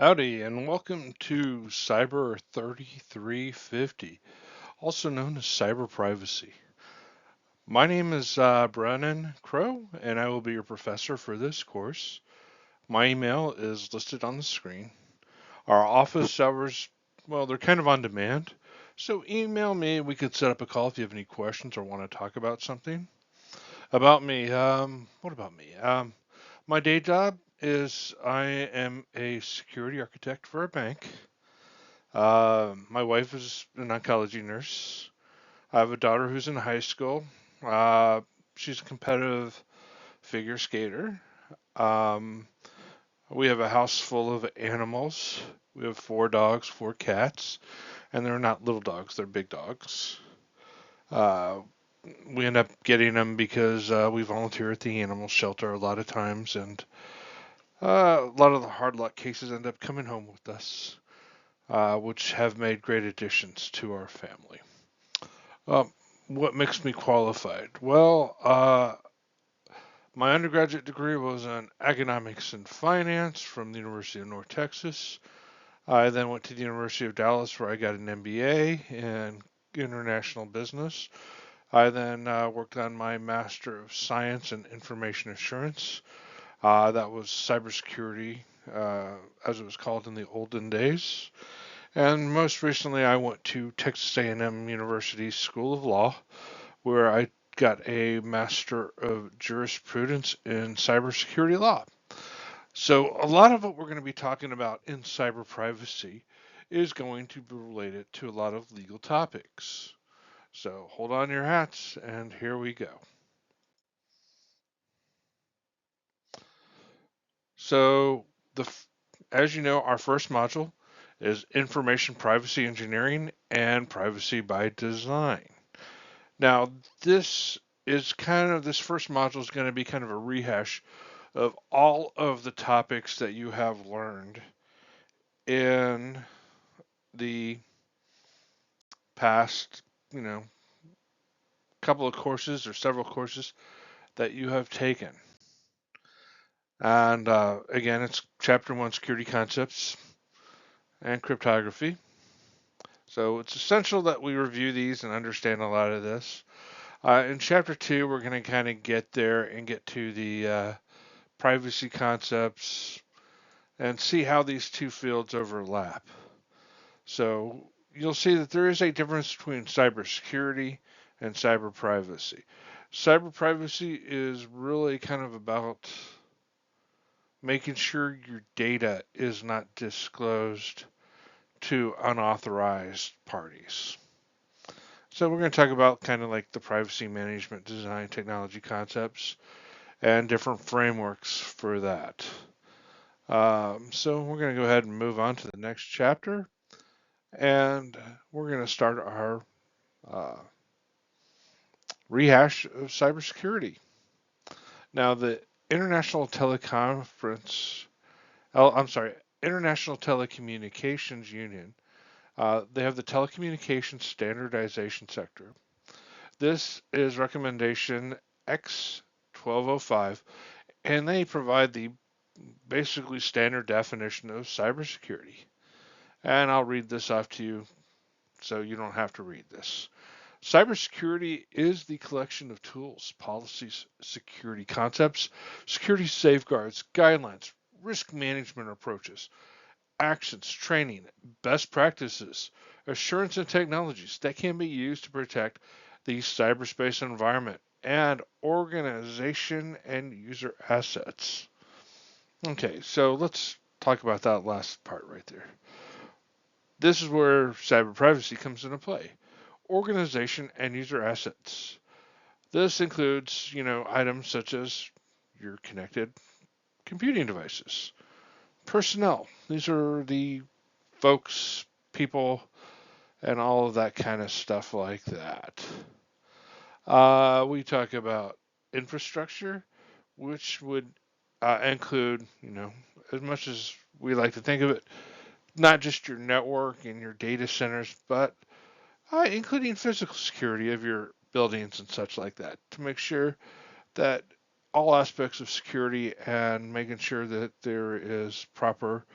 Howdy, and welcome to Cyber 3350, also known as cyber privacy. My name is Brennan Crow, and I will be your professor for this course. My email is listed on the screen. Our office hours, well, they're kind of on demand, so email me. We could set up a call if you have any questions or want to talk about something. About me, what about me? My day job is I am a security architect for a bank. My wife is an oncology nurse. I have a daughter who's in high school. Uh, she's a competitive figure skater. Um, we have a house full of animals. We have four dogs, four cats, and they're not little dogs, they're big dogs. Uh, we end up getting them because we volunteer at the animal shelter a lot of times, and a lot of the hard luck cases end up coming home with us, which have made great additions to our family. Um, what makes me qualified? Well, my undergraduate degree was in economics and finance from the University of North Texas. I then went to the University of Dallas where I got an MBA in international business. I then worked on my Master of Science in Information Assurance. That was cybersecurity, as it was called in the olden days. And most recently, I went to Texas A&M University School of Law, where I got a Master of Jurisprudence in Cybersecurity Law. So, a lot of what we're going to be talking about in cyber privacy is going to be related to a lot of legal topics. So, hold on your hats, and here we go. So, the as you know, our first module is information privacy engineering and privacy by design. Now, this first module is going to be kind of a rehash of all of the topics that you have learned in the past, you know, couple of courses or several courses that you have taken. And again, it's chapter one, security concepts and cryptography. So it's essential that we review these and understand a lot of this. In chapter two, we're going to kind of get there and get to the privacy concepts and see how these two fields overlap. So you'll see that there is a difference between cybersecurity and cyber privacy. Cyber privacy is really kind of about making sure your data is not disclosed to unauthorized parties. So we're going to talk about kind of like the privacy management design technology concepts and different frameworks for that. So we're going to go ahead and move on to the next chapter, and we're going to start our uh, rehash of cybersecurity. Now, the International Teleconference, oh, I'm sorry, International Telecommunications Union, they have the Telecommunications Standardization Sector. This is recommendation X1205, and they provide the basically standard definition of cybersecurity. And I'll read this off to you so you don't have to read this. Cybersecurity is the collection of tools, policies, security concepts, security safeguards, guidelines, risk management approaches, actions, training, best practices, assurance, and technologies that can be used to protect the cyberspace environment and organization and user assets. Okay, so let's talk about that last part right there. This is where cyber privacy comes into play. Organization and user assets. This includes, items such as your connected computing devices, personnel. These are the folks, people, and all of that kind of stuff like that. We talk about infrastructure, which would include, as much as we like to think of it, not just your network and your data centers, but including physical security of your buildings and such like that to make sure that all aspects of security and making sure that there is proper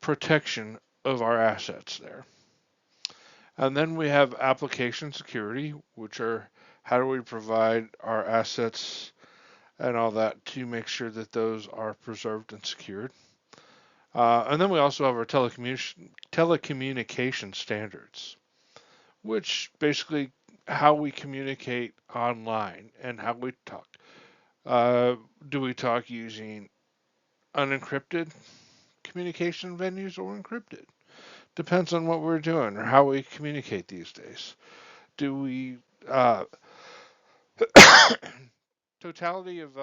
protection of our assets there. And then we have application security, which are how do we provide our assets and all that to make sure that those are preserved and secured. And then we also have our telecommunication standards, which basically how we communicate online and how we talk. Do we talk using unencrypted communication venues or encrypted? Depends on what we're doing or how we communicate these days. Do we totality of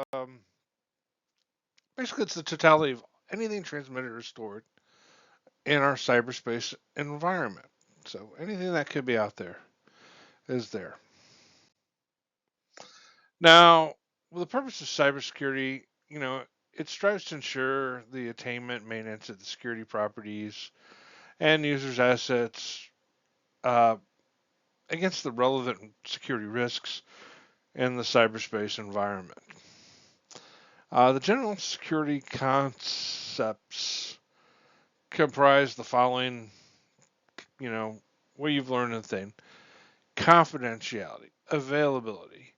basically it's the totality of anything transmitted or stored in our cyberspace environment. So anything that could be out there is there. Now, with the purpose of cybersecurity, it strives to ensure the attainment, maintenance of the security properties and users' assets uh, against the relevant security risks in the cyberspace environment. The general security concepts comprise the following, you know, what you've learned in the thing: confidentiality, availability,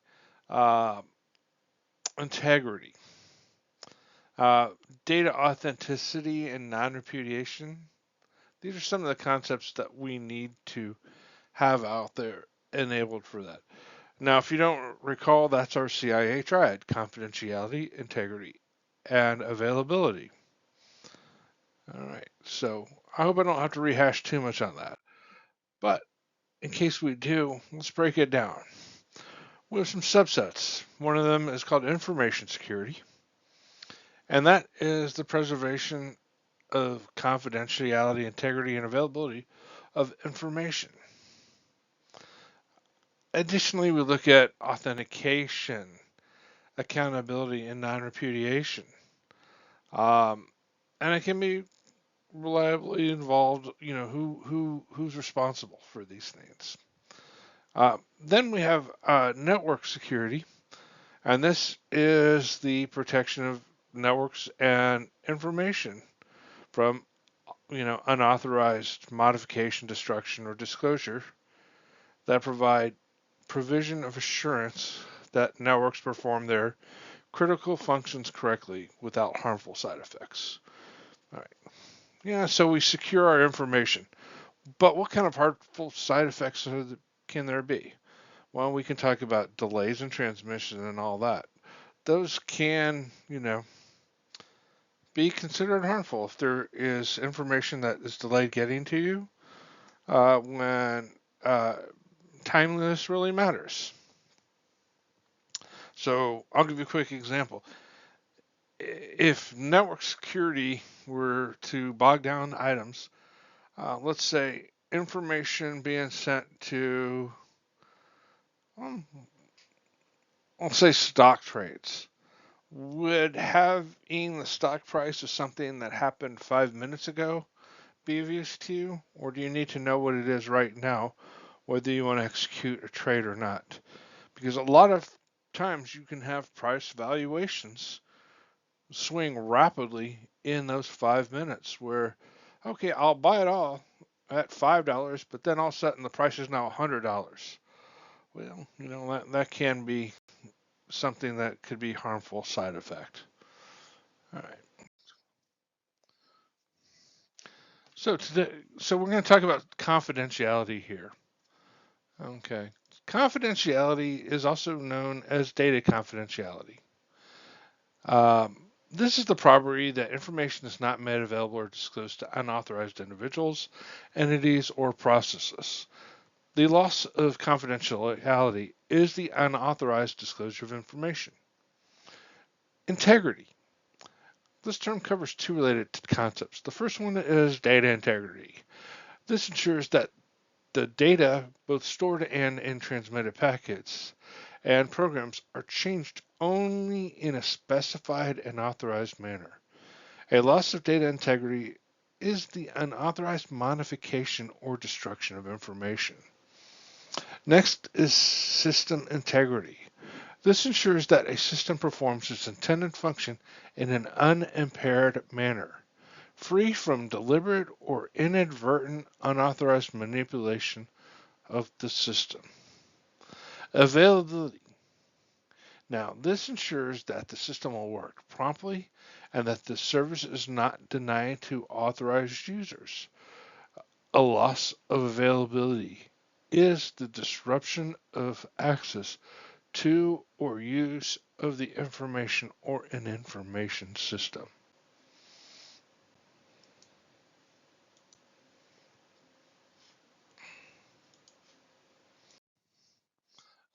uh, integrity, uh, data authenticity, and non repudiation. These are some of the concepts that we need to have out there enabled for that. Now, if you don't recall, that's our CIA triad: confidentiality, integrity, and availability. All right, so I hope I don't have to rehash too much on that. But in case we do, let's break it down. We have some subsets. One of them is called information security, and that is the preservation of confidentiality, integrity, and availability of information. Additionally, we look at authentication, accountability, and non repudiation. Um, and it can be reliably involved, who's responsible for these things. Then we have network security, and this is the protection of networks and information from unauthorized modification, destruction, or disclosure that provide provision of assurance that networks perform their critical functions correctly without harmful side effects. All right. Yeah, so we secure our information. But what kind of harmful side effects can there be? Well, we can talk about delays in transmission and all that. Those can, be considered harmful if there is information that is delayed getting to you when timeliness really matters. So I'll give you a quick example. If network security were to bog down items, let's say information being sent to, um, I'll say stock trades, would having the stock price of something that happened 5 minutes ago be of use to you, or do you need to know what it is right now, whether you want to execute a trade or not? Because a lot of times you can have price valuations swing rapidly in those 5 minutes where, okay, I'll buy it all at $5, but then all of a sudden the price is now $100. Well, that can be something that could be harmful side effect. All right. So we're going to talk about confidentiality here. Okay. Confidentiality is also known as data confidentiality. This is the property that information is not made available or disclosed to unauthorized individuals, entities, or processes. The loss of confidentiality is the unauthorized disclosure of information. Integrity. This term covers two related concepts. The first one is data integrity. This ensures that the data, both stored and in transmitted packets and programs, are changed only in a specified and authorized manner. A loss of data integrity is the unauthorized modification or destruction of information. Next is system integrity. This ensures that a system performs its intended function in an unimpaired manner. free from deliberate or inadvertent unauthorized manipulation of the system. Availability. Now, this ensures that the system will work promptly and that the service is not denied to authorized users. A loss of availability is the disruption of access to or use of the information or an information system.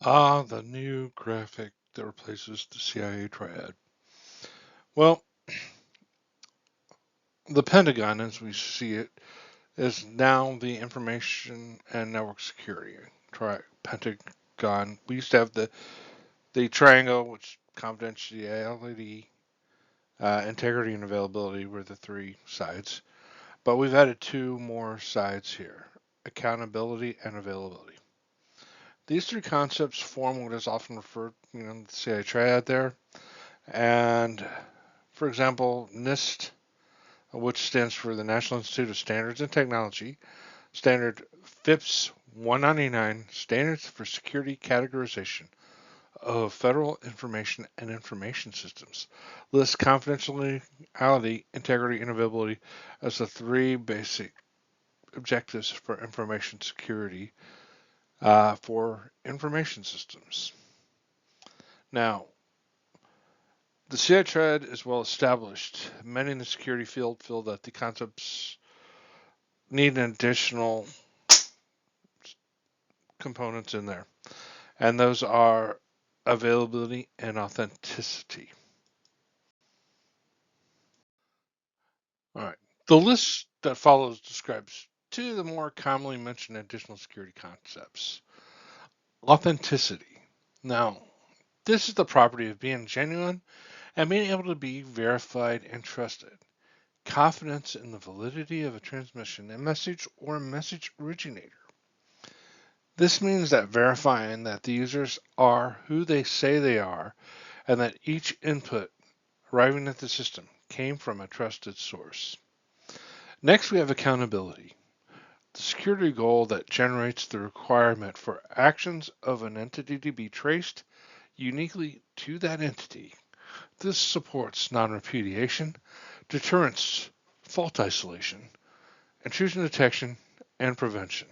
Ah, the new graphic that replaces the CIA triad. Well, the Pentagon, as we see it, is now the Information and Network Security Pentagon. We used to have the triangle, which confidentiality, integrity, and availability were the three sides. But we've added two more sides here: accountability and availability. These three concepts form what is often referred, the CIA triad there. And for example, NIST, which stands for the National Institute of Standards and Technology, standard FIPS 199, Standards for Security Categorization of Federal Information and Information Systems, lists confidentiality, integrity, and availability as the three basic objectives for information security for information systems. Now, the CI triad is well established. Many in the security field feel that the concepts need an additional components in there, and those are availability and authenticity. All right. The list that follows describes two of the more commonly mentioned additional security concepts. Authenticity. Now, this is the property of being genuine and being able to be verified and trusted. Confidence in the validity of a transmission, a message, or a message originator. This means that verifying that the users are who they say they are and that each input arriving at the system came from a trusted source. Next, we have accountability, the security goal that generates the requirement for actions of an entity to be traced uniquely to that entity. This supports non-repudiation, deterrence, fault isolation, intrusion detection, and prevention,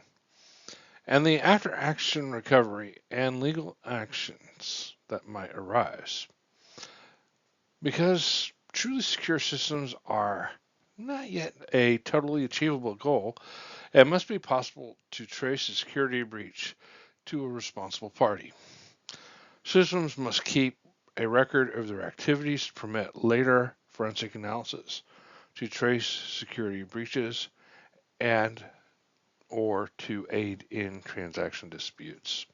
and the after-action recovery and legal actions that might arise. Because truly secure systems are not yet a totally achievable goal, it must be possible to trace a security breach to a responsible party. Systems must keep a record of their activities to permit later forensic analysis to trace security breaches and or to aid in transaction disputes.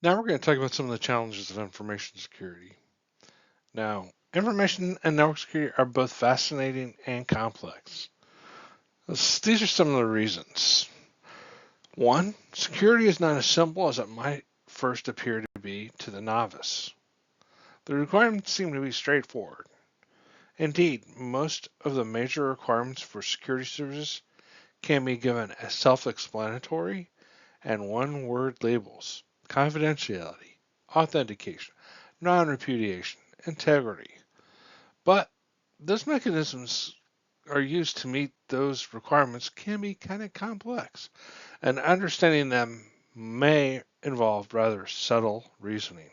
Now we're going to talk about some of the challenges of information security. Now, information and network security are both fascinating and complex. These are some of the reasons. One, security is not as simple as it might first appear to be to the novice. The requirements seem to be straightforward. Indeed, most of the major requirements for security services can be given as self-explanatory and one-word labels: confidentiality, authentication, non-repudiation, integrity. But those mechanisms are used to meet those requirements can be kind of complex, and understanding them may involve rather subtle reasoning.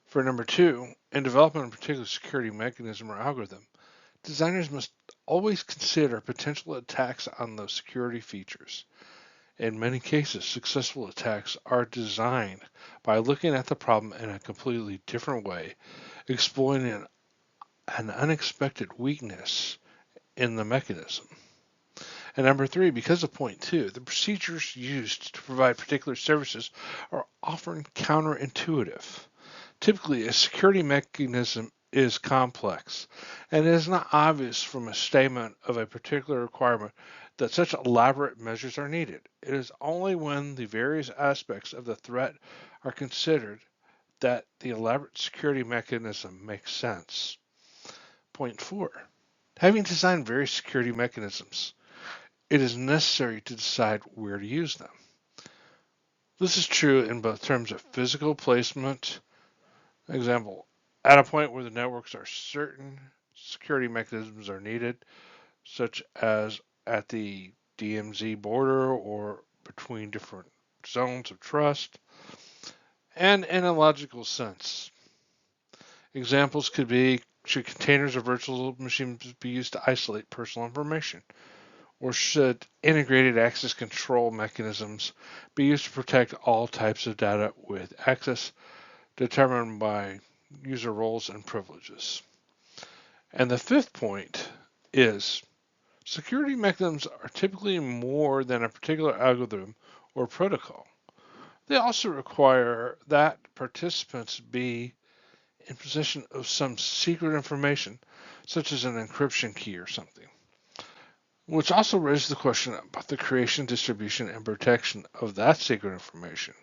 For number two, in developing a particular security mechanism or algorithm, designers must always consider potential attacks on those security features. In many cases, successful attacks are designed by looking at the problem in a completely different way, exploiting an unexpected weakness in the mechanism. And number three, because of point two, the procedures used to provide particular services are often counterintuitive. Typically, a security mechanism is complex, and it is not obvious from a statement of a particular requirement that such elaborate measures are needed. It is only when the various aspects of the threat are considered that the elaborate security mechanism makes sense. Point 4. Having designed various security mechanisms, it is necessary to decide where to use them. This is true in both terms of physical placement, example, at a point where the networks are certain security mechanisms are needed, such as at the DMZ border or between different zones of trust, and in a logical sense. Examples could be, should containers or virtual machines be used to isolate personal information? Or should integrated access control mechanisms be used to protect all types of data with access determined by user roles and privileges? And the fifth point is security mechanisms are typically more than a particular algorithm or protocol. They also require that participants be in possession of some secret information, such as an encryption key or something. Which also raises the question about the creation, distribution, and protection of that secret information.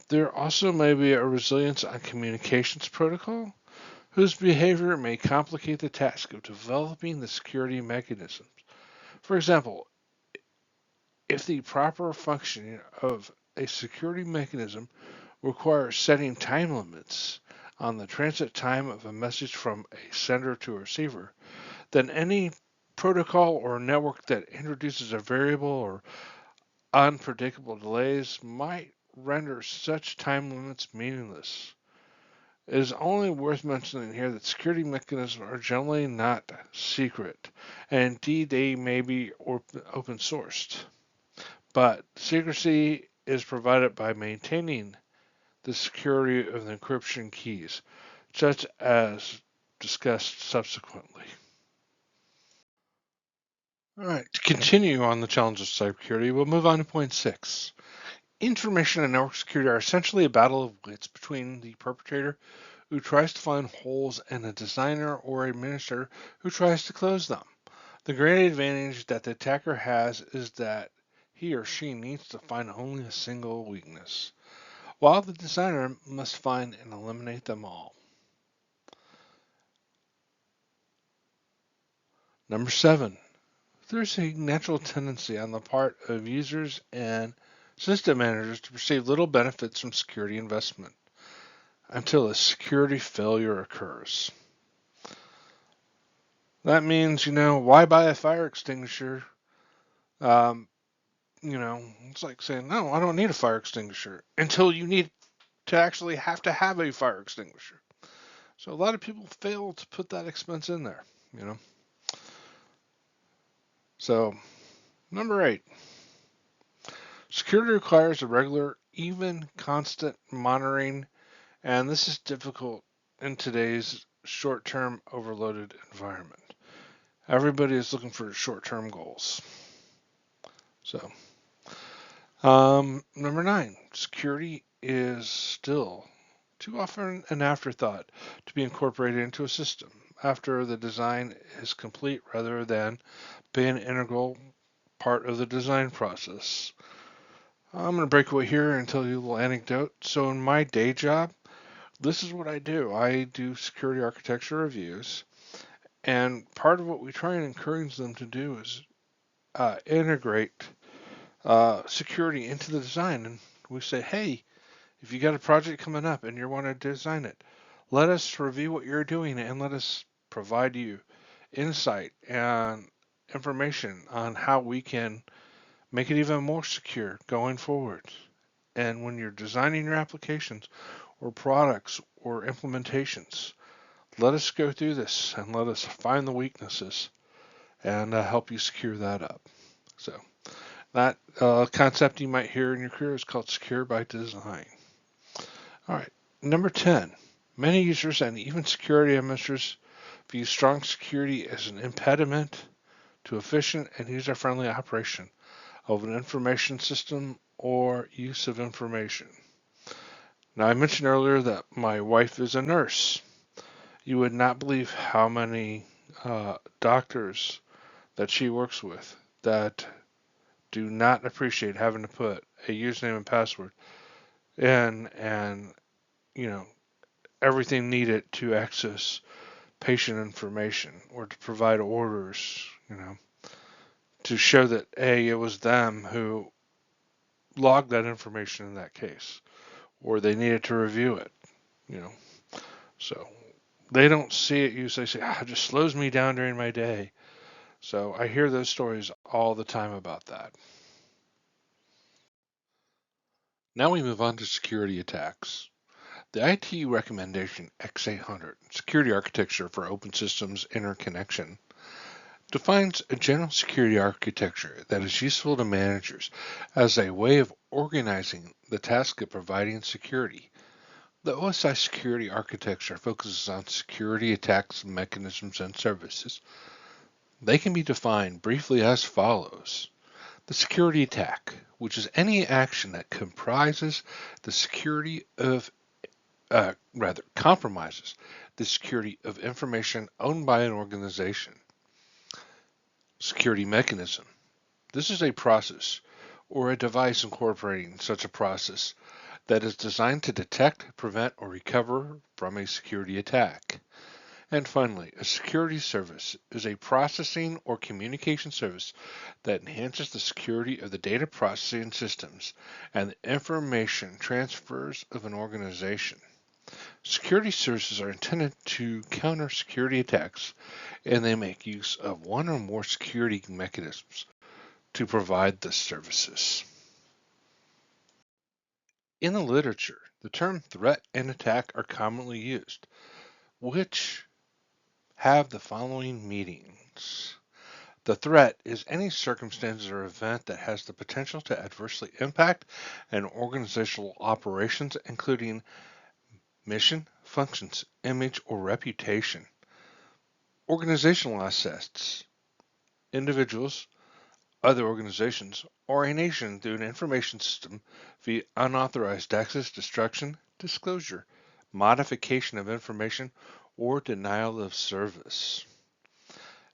There also may be a resilience on communications protocol, whose behavior may complicate the task of developing the security mechanisms. For example, if the proper functioning of a security mechanism requires setting time limits on the transit time of a message from a sender to a receiver, then any protocol or network that introduces a variable or unpredictable delays might render such time limits meaningless. It is only worth mentioning here that security mechanisms are generally not secret, and indeed they may be open sourced. But secrecy is provided by maintaining the security of the encryption keys, such as discussed subsequently. All right, to continue on the challenge of cybersecurity, we'll move on to point 6. Information and network security are essentially a battle of wits between the perpetrator who tries to find holes and a designer or administrator who tries to close them. The great advantage that the attacker has is that he or she needs to find only a single weakness, while the designer must find and eliminate them all. Number 7. There's a natural tendency on the part of users and system managers to perceive little benefits from security investment until a security failure occurs. That means, why buy a fire extinguisher? Um, it's like saying, no, I don't need a fire extinguisher until you need to actually have to have a fire extinguisher. So a lot of people fail to put that expense in there, you know. So, number 8, security requires a regular, even constant monitoring, and this is difficult in today's short-term overloaded environment. Everybody is looking for short-term goals. So, number 9, security is still too often an afterthought to be incorporated into a system after the design is complete rather than be an integral part of the design process. I'm going to break away here and tell you a little anecdote. So, in my day job, this is what I do. I do security architecture reviews, and part of what we try and encourage them to do is integrate security into the design. And we say, hey, if you got a project coming up and you want to design it, let us review what you're doing and let us provide you insight and information on how we can make it even more secure going forward. And when you're designing your applications or products or implementations, let us go through this and let us find the weaknesses and help you secure that up. So that concept you might hear in your career is called secure by design. All right, number 10. Many users and even security administrators view strong security as an impediment to efficient and user-friendly operation of an information system or use of information. Now, I mentioned earlier that my wife is a nurse. You would not believe how many doctors that she works with that do not appreciate having to put a username and password in and you know, everything needed to access patient information or to provide orders, to show that A, it was them who logged that information in that case, or they needed to review it, you know. So they don't see it used. They say, it just slows me down during my day. So I hear those stories all the time about that. Now we move on to security attacks. The IT recommendation X800, Security Architecture for Open Systems Interconnection, defines a general security architecture that is useful to managers as a way of organizing the task of providing security. The OSI security architecture focuses on security attacks, mechanisms, and services. They can be defined briefly as follows. The security attack, which is any action that comprises the security of, compromises the security of information owned by an organization. Security mechanism. This is a process or a device incorporating such a process that is designed to detect, prevent, or recover from a security attack. And finally, a security service is a processing or communication service that enhances the security of the data processing systems and the information transfers of an organization. Security services are intended to counter security attacks, and they make use of one or more security mechanisms to provide the services. In the literature, the term threat and attack are commonly used, which have the following meanings. The threat is any circumstance or event that has the potential to adversely impact an organizational operations, including mission, functions, image, or reputation. Organizational assets, individuals, other organizations, or a nation through an information system via unauthorized access, destruction, disclosure, modification of information, or denial of service.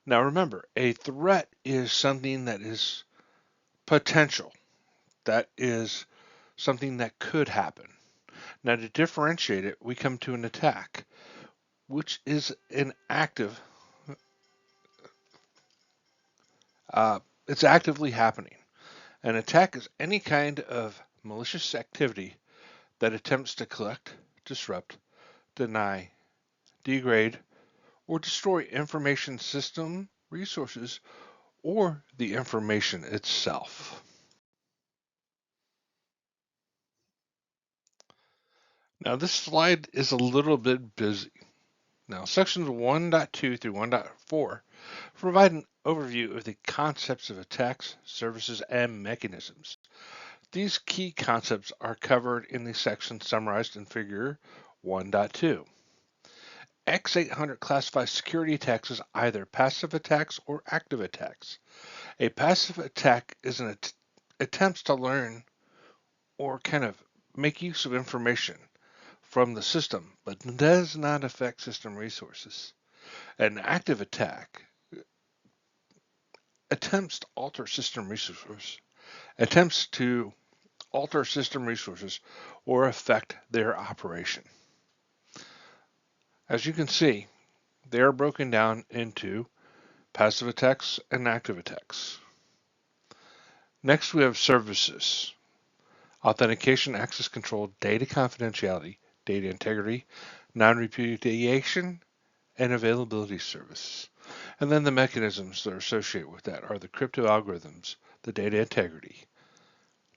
Now remember, a threat is something that is potential, that is something that could happen. Now to differentiate it, we come to an attack, which is an active, it's actively happening. An attack is any kind of malicious activity that attempts to collect, disrupt, deny, degrade, or destroy information system resources or the information itself. Now this slide is a little bit busy. Now sections 1.2 through 1.4 provide an overview of the concepts of attacks, services, and mechanisms. These key concepts are covered in the section summarized in figure 1.2. X800 classifies security attacks as either passive attacks or active attacks. A passive attack is an attempts to learn or kind of make use of information from the system, but does not affect system resources. An active attack attempts to alter system resources, attempts to alter system resources or affect their operation. As you can see, they are broken down into passive attacks and active attacks. Next, we have services, authentication, access control, data confidentiality, data integrity, non-repudiation, and availability services. And then the mechanisms that are associated with that are the crypto algorithms, the data integrity,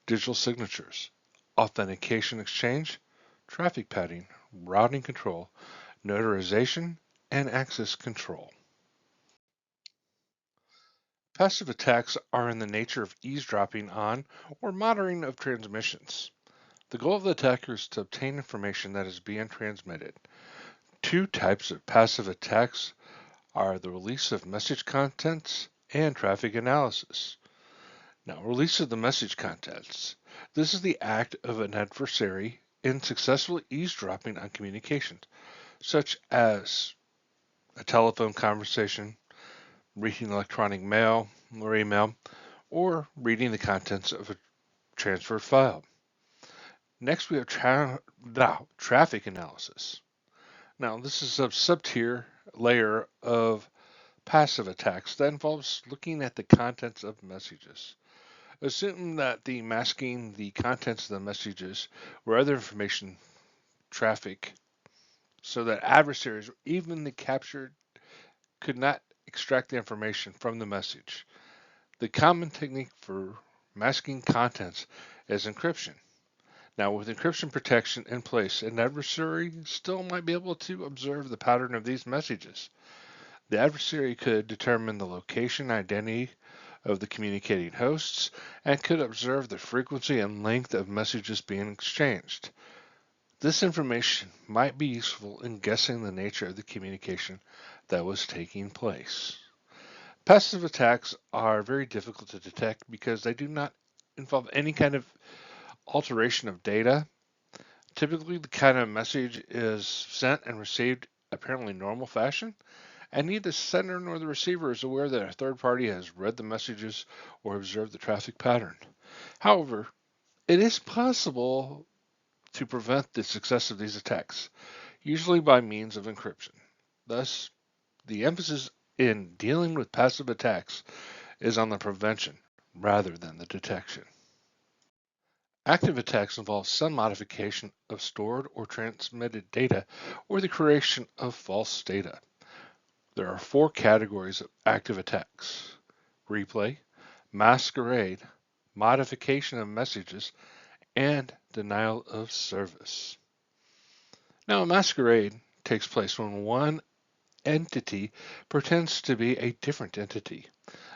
digital signatures, authentication exchange, traffic padding, routing control, notarization, and access control. Passive attacks are in the nature of eavesdropping on or monitoring of transmissions. The goal of the attacker is to obtain information that is being transmitted. Two types of passive attacks are the release of message contents and traffic analysis. Now, release of the message contents. This is the act of an adversary in successfully eavesdropping on communications, such as a telephone conversation, reading electronic mail or email, or reading the contents of a transferred file. Next, we have traffic analysis. Now, this is a sub-tier layer of passive attacks that involves looking at the contents of messages. Assume that the masking the contents of the messages or other information traffic so that adversaries, even the captured, could not extract the information from the message. The common technique for masking contents is encryption. Now, with encryption protection in place, an adversary still might be able to observe the pattern of these messages. The adversary could determine the location and identity of the communicating hosts and could observe the frequency and length of messages being exchanged. This information might be useful in guessing the nature of the communication that was taking place. Passive attacks are very difficult to detect because they do not involve any kind of alteration of data. Typically, the kind of message is sent and received apparently normal fashion, and neither the sender nor the receiver is aware that a third party has read the messages or observed the traffic pattern. However, it is possible to prevent the success of these attacks, usually by means of encryption. Thus, the emphasis in dealing with passive attacks is on the prevention rather than the detection. Active attacks involve some modification of stored or transmitted data or the creation of false data. There are four categories of active attacks: replay, masquerade, modification of messages, and denial of service. Now, a masquerade takes place when one entity pretends to be a different entity.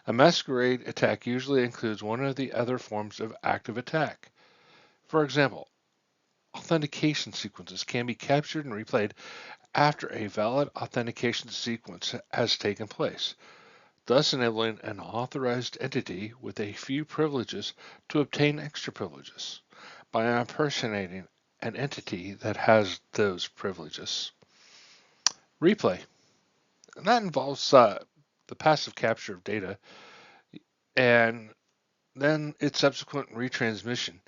A masquerade attack usually includes one of the other forms of active attack. For example, authentication sequences can be captured and replayed after a valid authentication sequence has taken place, thus enabling an authorized entity with a few privileges to obtain extra privileges by impersonating an entity that has those privileges. Replay, and that involves the passive capture of data and then its subsequent retransmission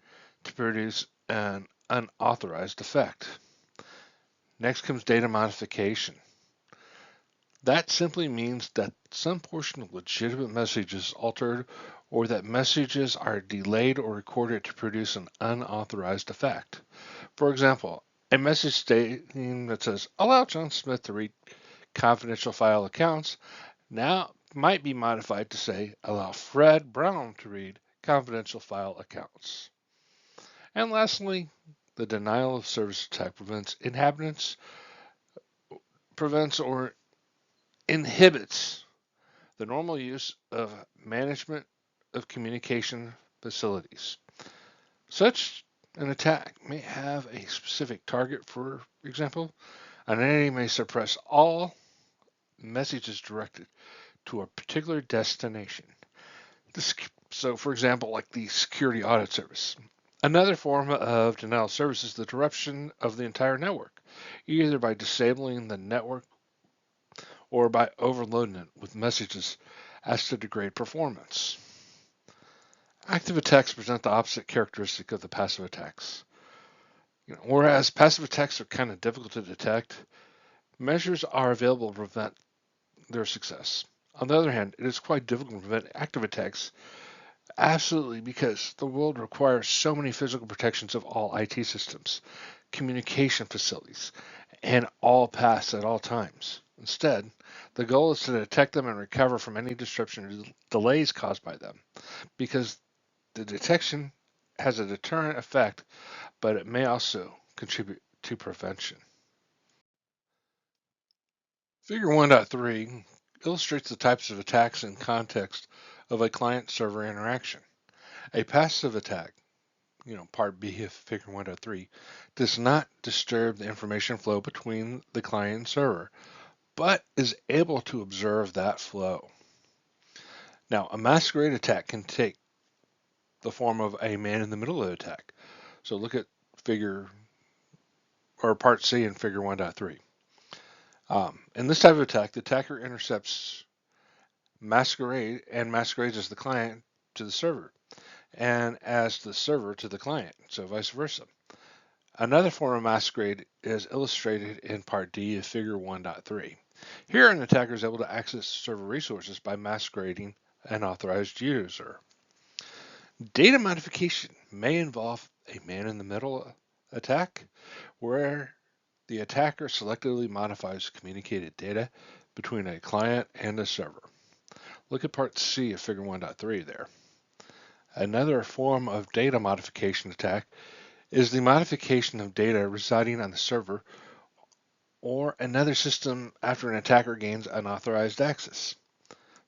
to produce an unauthorized effect. Next comes data modification. That simply means that some portion of legitimate message is altered or that messages are delayed or recorded to produce an unauthorized effect. For example, a message stating that says, allow John Smith to read confidential file accounts now might be modified to say, allow Fred Brown to read confidential file accounts. And lastly, the denial of service attack prevents or inhibits the normal use of management of communication facilities. Such an attack may have a specific target. For example, an entity may suppress all messages directed to a particular destination. So, for example, like the security audit service. Another form of denial of service is the disruption of the entire network, either by disabling the network or by overloading it with messages as to degrade performance. Active attacks present the opposite characteristic of the passive attacks. Whereas passive attacks are kind of difficult to detect, measures are available to prevent their success. On the other hand, it is quite difficult to prevent active attacks, absolutely, because the world requires so many physical protections of all IT systems, communication facilities, and all paths at all times. Instead, the goal is to detect them and recover from any disruption or delays caused by them, because the detection has a deterrent effect, but it may also contribute to prevention. Figure 1.3 illustrates the types of attacks in context of a client-server interaction. A passive attack, part B of figure 1.3, does not disturb the information flow between the client and server, but is able to observe that flow. Now, a masquerade attack can take the form of a man-in-the-middle attack. So look at figure or part C in figure 1.3. In this type of attack, the attacker intercepts masquerade and masquerades as the client to the server and as the server to the client, so vice versa. Another form of masquerade is illustrated in Part D of Figure 1.3. Here, an attacker is able to access server resources by masquerading an authorized user. Data modification may involve a man-in-the-middle attack, where the attacker selectively modifies communicated data between a client and a server. Look at Part C of Figure 1.3 there. Another form of data modification attack is the modification of data residing on the server or another system after an attacker gains unauthorized access.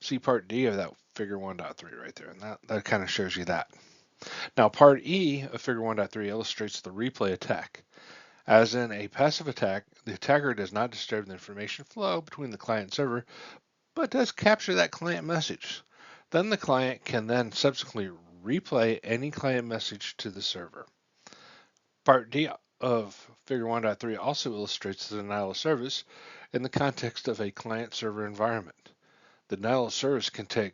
See Part D of that Figure 1.3 right there, and that kind of shows you that. Now, Part E of Figure 1.3 illustrates the replay attack. As in a passive attack, the attacker does not disturb the information flow between the client and server, but does capture that client message. Then the client can then subsequently replay any client message to the server. Part D of Figure 1.3 also illustrates the denial of service in the context of a client-server environment. The denial of service can take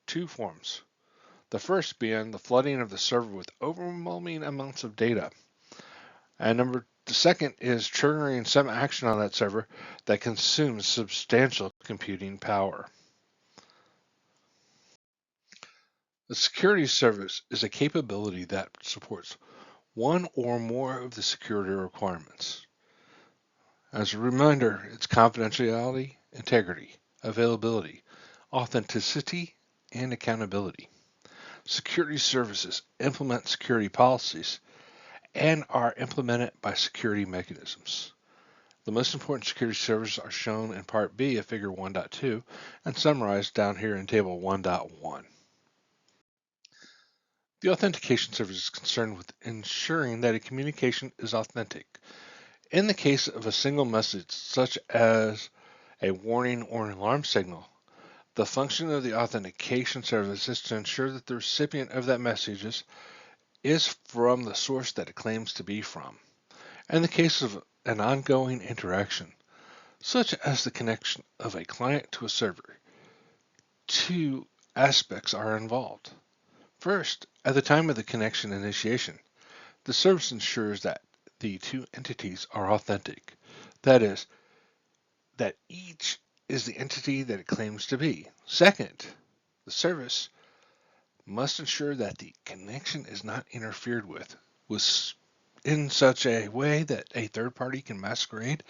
two forms. The first being the flooding of the server with overwhelming amounts of data. And the second is triggering some action on that server that consumes substantial computing power. The security service is a capability that supports one or more of the security requirements. As a reminder, it's confidentiality, integrity, availability, authenticity, and accountability. Security services implement security policies and are implemented by security mechanisms. The most important security services are shown in Part B of Figure 1.2 and summarized down here in Table 1.1. The authentication service is concerned with ensuring that a communication is authentic. In the case of a single message, such as a warning or an alarm signal, the function of the authentication service is to ensure that the recipient of that message is from the source that it claims to be from. In the case of an ongoing interaction, such as the connection of a client to a server, two aspects are involved. First, at the time of the connection initiation, the service ensures that the two entities are authentic. That is, that each is the entity that it claims to be. Second, the service must ensure that the connection is not interfered with in such a way that a third party can masquerade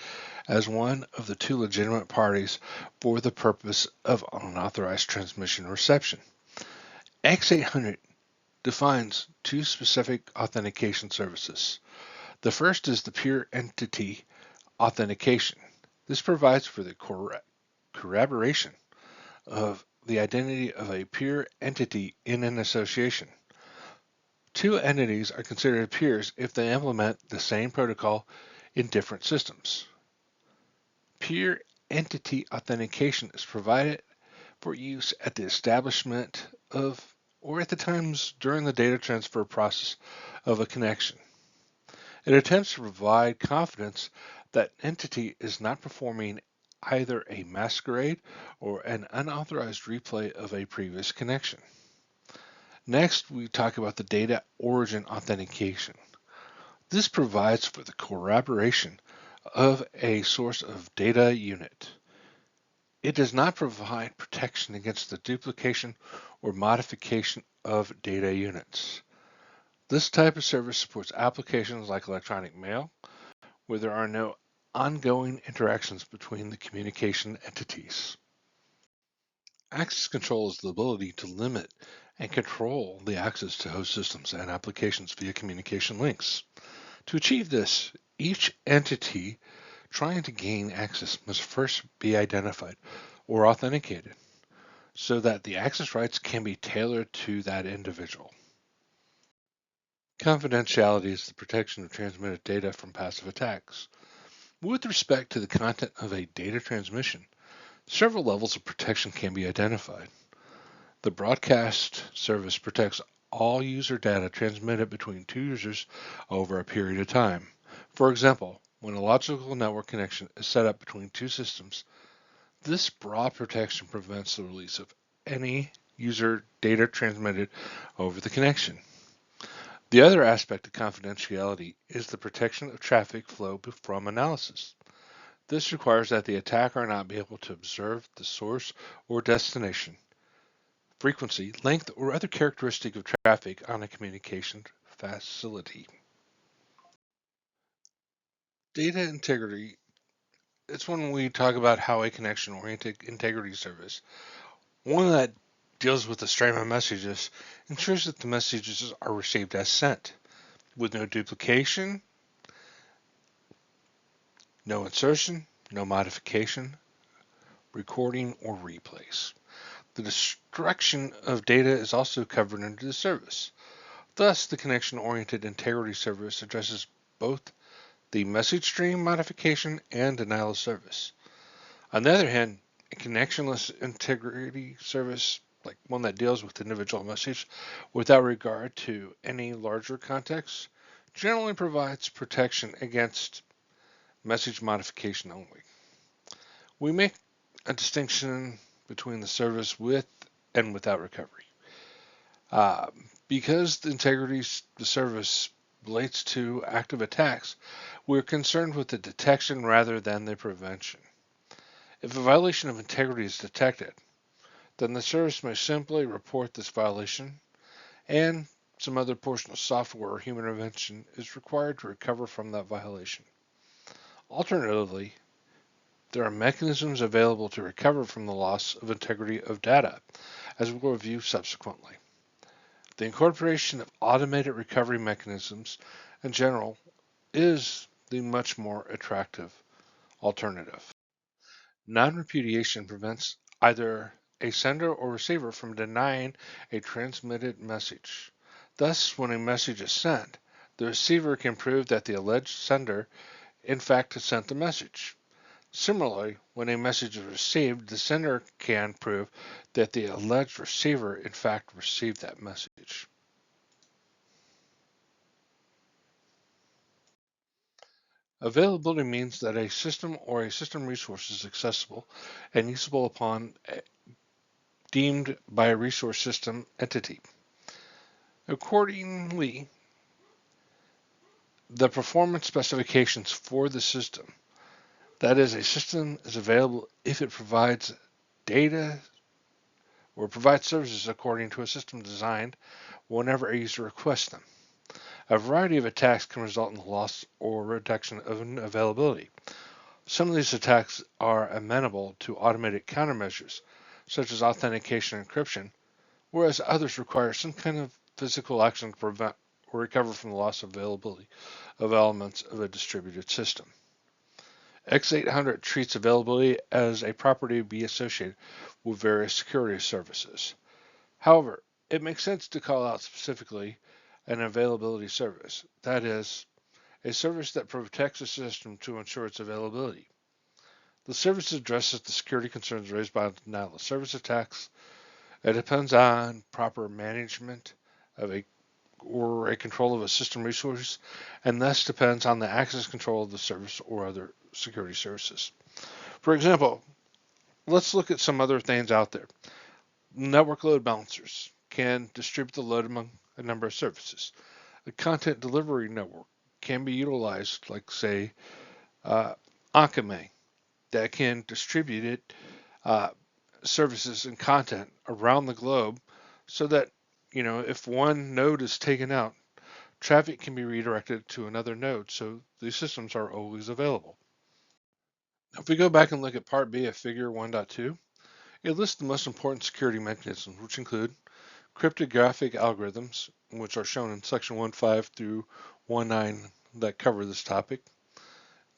as one of the two legitimate parties for the purpose of unauthorized transmission or reception. X800 defines two specific authentication services. The first is the pure entity authentication. This provides for the corroboration of the identity of a pure entity in an association. Two entities are considered peers if they implement the same protocol in different systems. Pure entity authentication is provided for use at the establishment of or at the times during the data transfer process of a connection. It attempts to provide confidence that entity is not performing either a masquerade or an unauthorized replay of a previous connection. Next, we talk about the data origin authentication. This provides for the corroboration of a source of data unit. It does not provide protection against the duplication or modification of data units. This type of service supports applications like electronic mail, where there are no ongoing interactions between the communication entities. Access control is the ability to limit and control the access to host systems and applications via communication links. To achieve this, each entity trying to gain access must first be identified or authenticated so that the access rights can be tailored to that individual. Confidentiality is the protection of transmitted data from passive attacks. With respect to the content of a data transmission, several levels of protection can be identified. The broadcast service protects all user data transmitted between two users over a period of time. For example, when a logical network connection is set up between two systems, this broad protection prevents the release of any user data transmitted over the connection. The other aspect of confidentiality is the protection of traffic flow from analysis. This requires that the attacker not be able to observe the source or destination, frequency, length, or other characteristic of traffic on a communication facility. Data integrity, it's when we talk about how a connection-oriented integrity service, one that deals with the stream of messages, ensures that the messages are received as sent, with no duplication, no insertion, no modification, recording, or replays. The destruction of data is also covered under the service. Thus, the connection-oriented integrity service addresses both the message stream modification and denial of service. On the other hand, a connectionless integrity service, like one that deals with individual message without regard to any larger context, generally provides protection against message modification only. We make a distinction between the service with and without recovery. Uh, because the service relates to active attacks, we're concerned with the detection rather than the prevention. If a violation of integrity is detected, then the service may simply report this violation, and some other portion of software or human intervention is required to recover from that violation. Alternatively, there are mechanisms available to recover from the loss of integrity of data, as we'll review subsequently. The incorporation of automated recovery mechanisms in general is the much more attractive alternative. Non-repudiation prevents either a sender or receiver from denying a transmitted message. Thus, when a message is sent, the receiver can prove that the alleged sender in fact has sent the message. Similarly, when a message is received, the sender can prove that the alleged receiver in fact received that message. Availability means that a system or a system resource is accessible and usable upon deemed by a resource system entity. Accordingly, the performance specifications for the system, that is, a system is available if it provides data or provides services according to a system designed whenever a user requests them. A variety of attacks can result in the loss or reduction of availability. Some of these attacks are amenable to automated countermeasures, such as authentication and encryption, whereas others require some kind of physical action to prevent or recover from the loss of availability of elements of a distributed system. X800 treats availability as a property to be associated with various security services. However, it makes sense to call out specifically an availability service, that is, a service that protects a system to ensure its availability. The service addresses the security concerns raised by denial of service attacks. It depends on proper management of a control of a system resource, and thus depends on the access control of the service or other security services. For example, let's look at some other things out there. Network load balancers can distribute the load among a number of services. A content delivery network can be utilized, like say Akamai, that can distribute it uh, services and content around the globe so that, if one node is taken out, traffic can be redirected to another node so these systems are always available. If we go back and look at Part B of Figure 1.2, it lists the most important security mechanisms, which include cryptographic algorithms, which are shown in Section 1.5 through 1.9 that cover this topic.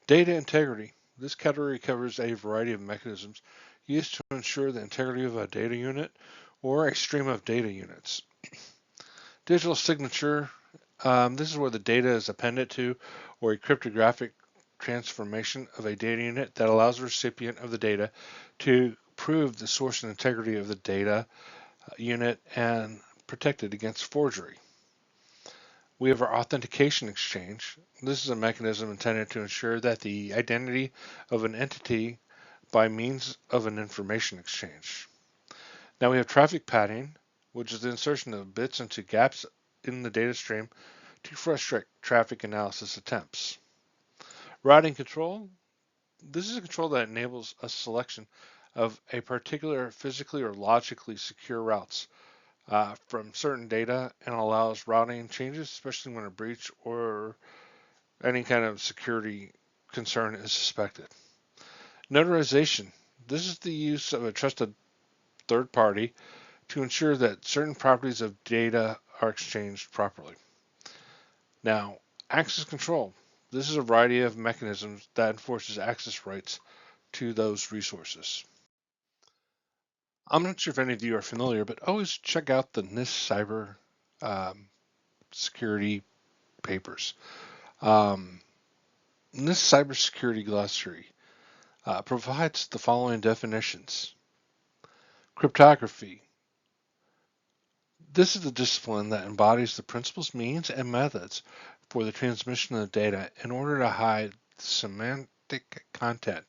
Data integrity. This category covers a variety of mechanisms used to ensure the integrity of a data unit or a stream of data units. Digital signature. This is where the data is appended to or a cryptographic transformation of a data unit that allows the recipient of the data to prove the source and integrity of the data unit and protect it against forgery. We have our authentication exchange. This is a mechanism intended to ensure that the identity of an entity by means of an information exchange. Now we have traffic padding, which is the insertion of bits into gaps in the data stream to frustrate traffic analysis attempts. Routing control. This is a control that enables a selection of a particular physically or logically secure routes from certain data and allows routing changes, especially when a breach or any kind of security concern is suspected. Notarization. This is the use of a trusted third party to ensure that certain properties of data are exchanged properly. Now, access control. This is a variety of mechanisms that enforces access rights to those resources. I'm not sure if any of you are familiar, but always check out the NIST cyber um, security papers. Um, NIST cybersecurity glossary provides the following definitions. Cryptography. This is the discipline that embodies the principles, means, and methods for the transmission of data in order to hide semantic content,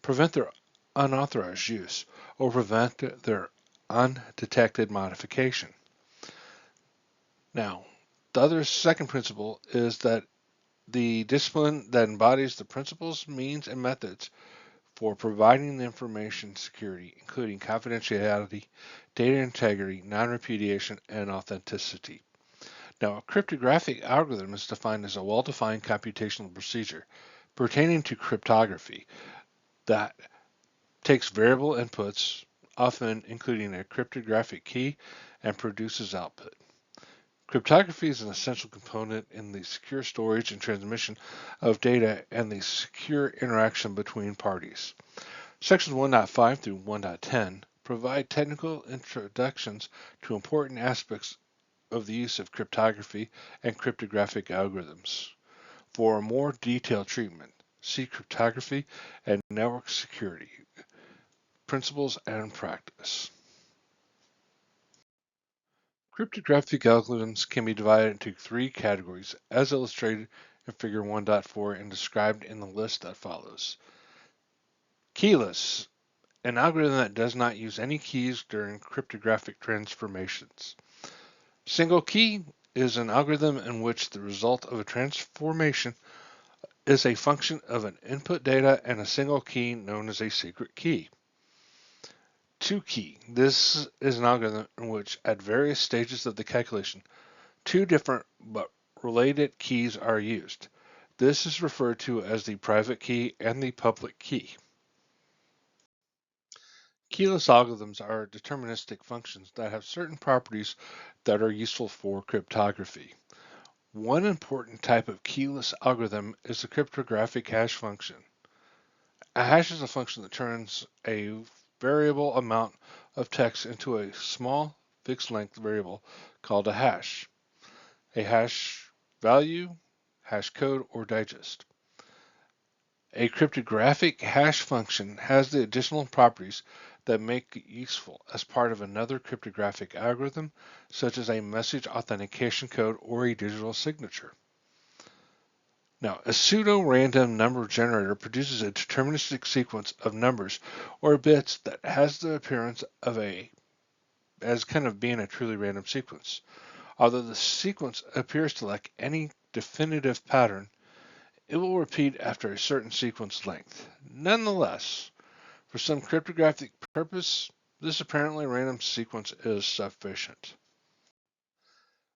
prevent their unauthorized use, or prevent their undetected modification. Now, the other second principle is that the discipline that embodies the principles, means, and methods for providing the information security, including confidentiality, data integrity, non-repudiation, and authenticity. Now, a cryptographic algorithm is defined as a well-defined computational procedure pertaining to cryptography that takes variable inputs, often including a cryptographic key, and produces output. Cryptography is an essential component in the secure storage and transmission of data and the secure interaction between parties. Sections 1.5 through 1.10 provide technical introductions to important aspects of the use of cryptography and cryptographic algorithms. For a more detailed treatment, see Cryptography and Network Security, Principles and Practice. Cryptographic algorithms can be divided into three categories, as illustrated in Figure 1.4 and described in the list that follows. Keyless, an algorithm that does not use any keys during cryptographic transformations. Single key is an algorithm in which the result of a transformation is a function of an input data and a single key known as a secret key. Two key. This is an algorithm in which, at various stages of the calculation, two different but related keys are used. This is referred to as the private key and the public key. Keyless algorithms are deterministic functions that have certain properties that are useful for cryptography. One important type of keyless algorithm is the cryptographic hash function. A hash is a function that turns a variable amount of text into a small fixed length variable called a hash value, hash code, or digest. A cryptographic hash function has the additional properties that make it useful as part of another cryptographic algorithm, such as a message authentication code or a digital signature. Now, a pseudo-random number generator produces a deterministic sequence of numbers or bits that has the appearance of as kind of being a truly random sequence. Although the sequence appears to lack any definitive pattern, it will repeat after a certain sequence length. Nonetheless, for some cryptographic purpose, this apparently random sequence is sufficient.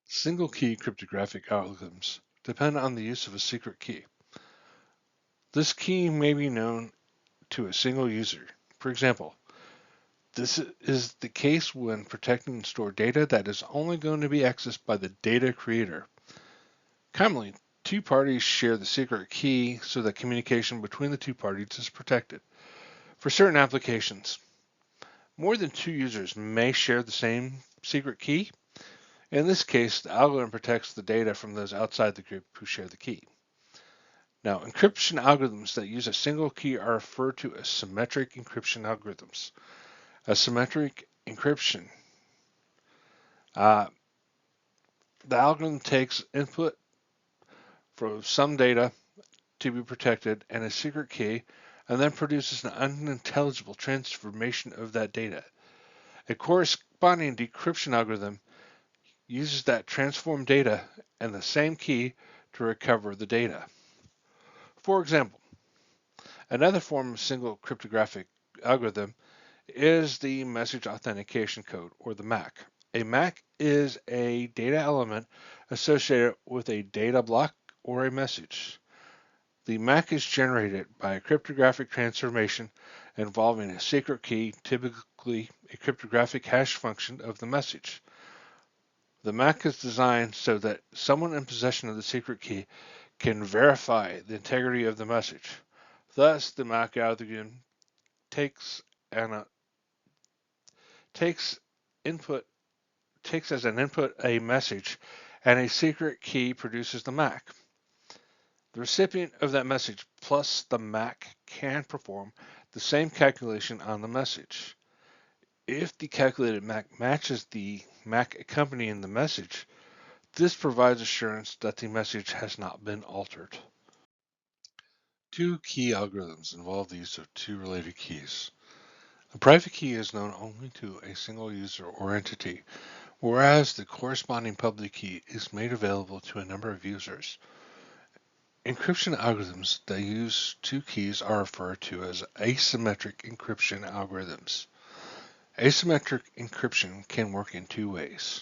Single key cryptographic algorithms depend on the use of a secret key. This key may be known to a single user. For example, this is the case when protecting and store data that is only going to be accessed by the data creator. Commonly, two parties share the secret key so that communication between the two parties is protected. For certain applications, more than two users may share the same secret key. In this case, the algorithm protects the data from those outside the group who share the key. Now, encryption algorithms that use a single key are referred to as symmetric encryption algorithms. A symmetric encryption, the algorithm takes input from some data to be protected and a secret key, and then produces an unintelligible transformation of that data. A corresponding decryption algorithm uses that transformed data and the same key to recover the data. For example, another form of single cryptographic algorithm is the message authentication code, or the MAC. A MAC is a data element associated with a data block or a message. The MAC is generated by a cryptographic transformation involving a secret key, typically a cryptographic hash function of the message. The MAC is designed so that someone in possession of the secret key can verify the integrity of the message. Thus, the MAC algorithm takes an takes input takes as an input a message, and a secret key produces the MAC. The recipient of that message plus the MAC can perform the same calculation on the message. If the calculated MAC matches the MAC accompanying the message, this provides assurance that the message has not been altered. Two key algorithms involve the use of two related keys. A private key is known only to a single user or entity, whereas the corresponding public key is made available to a number of users. Encryption algorithms that use two keys are referred to as asymmetric encryption algorithms. Asymmetric encryption can work in two ways.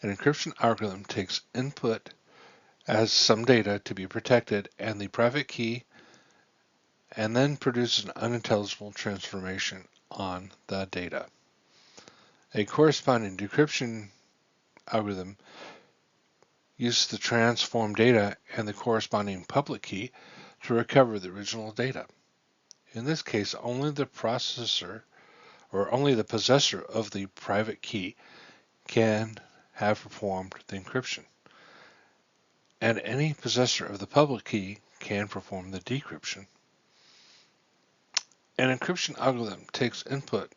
An encryption algorithm takes input as some data to be protected and the private key, and then produces an unintelligible transformation on that data. A corresponding decryption algorithm uses the transformed data and the corresponding public key to recover the original data. In this case, only the processor or only the possessor of the private key can have performed the encryption, and any possessor of the public key can perform the decryption. An encryption algorithm takes input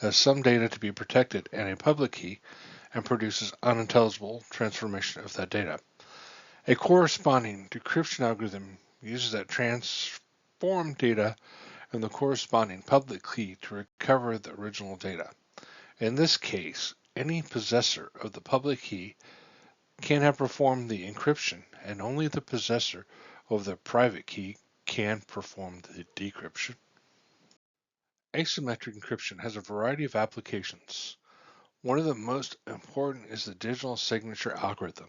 as some data to be protected and a public key and produces unintelligible transformation of that data. A corresponding decryption algorithm uses that transformed data and the corresponding public key to recover the original data. In this case, any possessor of the public key can have performed the encryption, and only the possessor of the private key can perform the decryption. Asymmetric encryption has a variety of applications. One of the most important is the digital signature algorithm.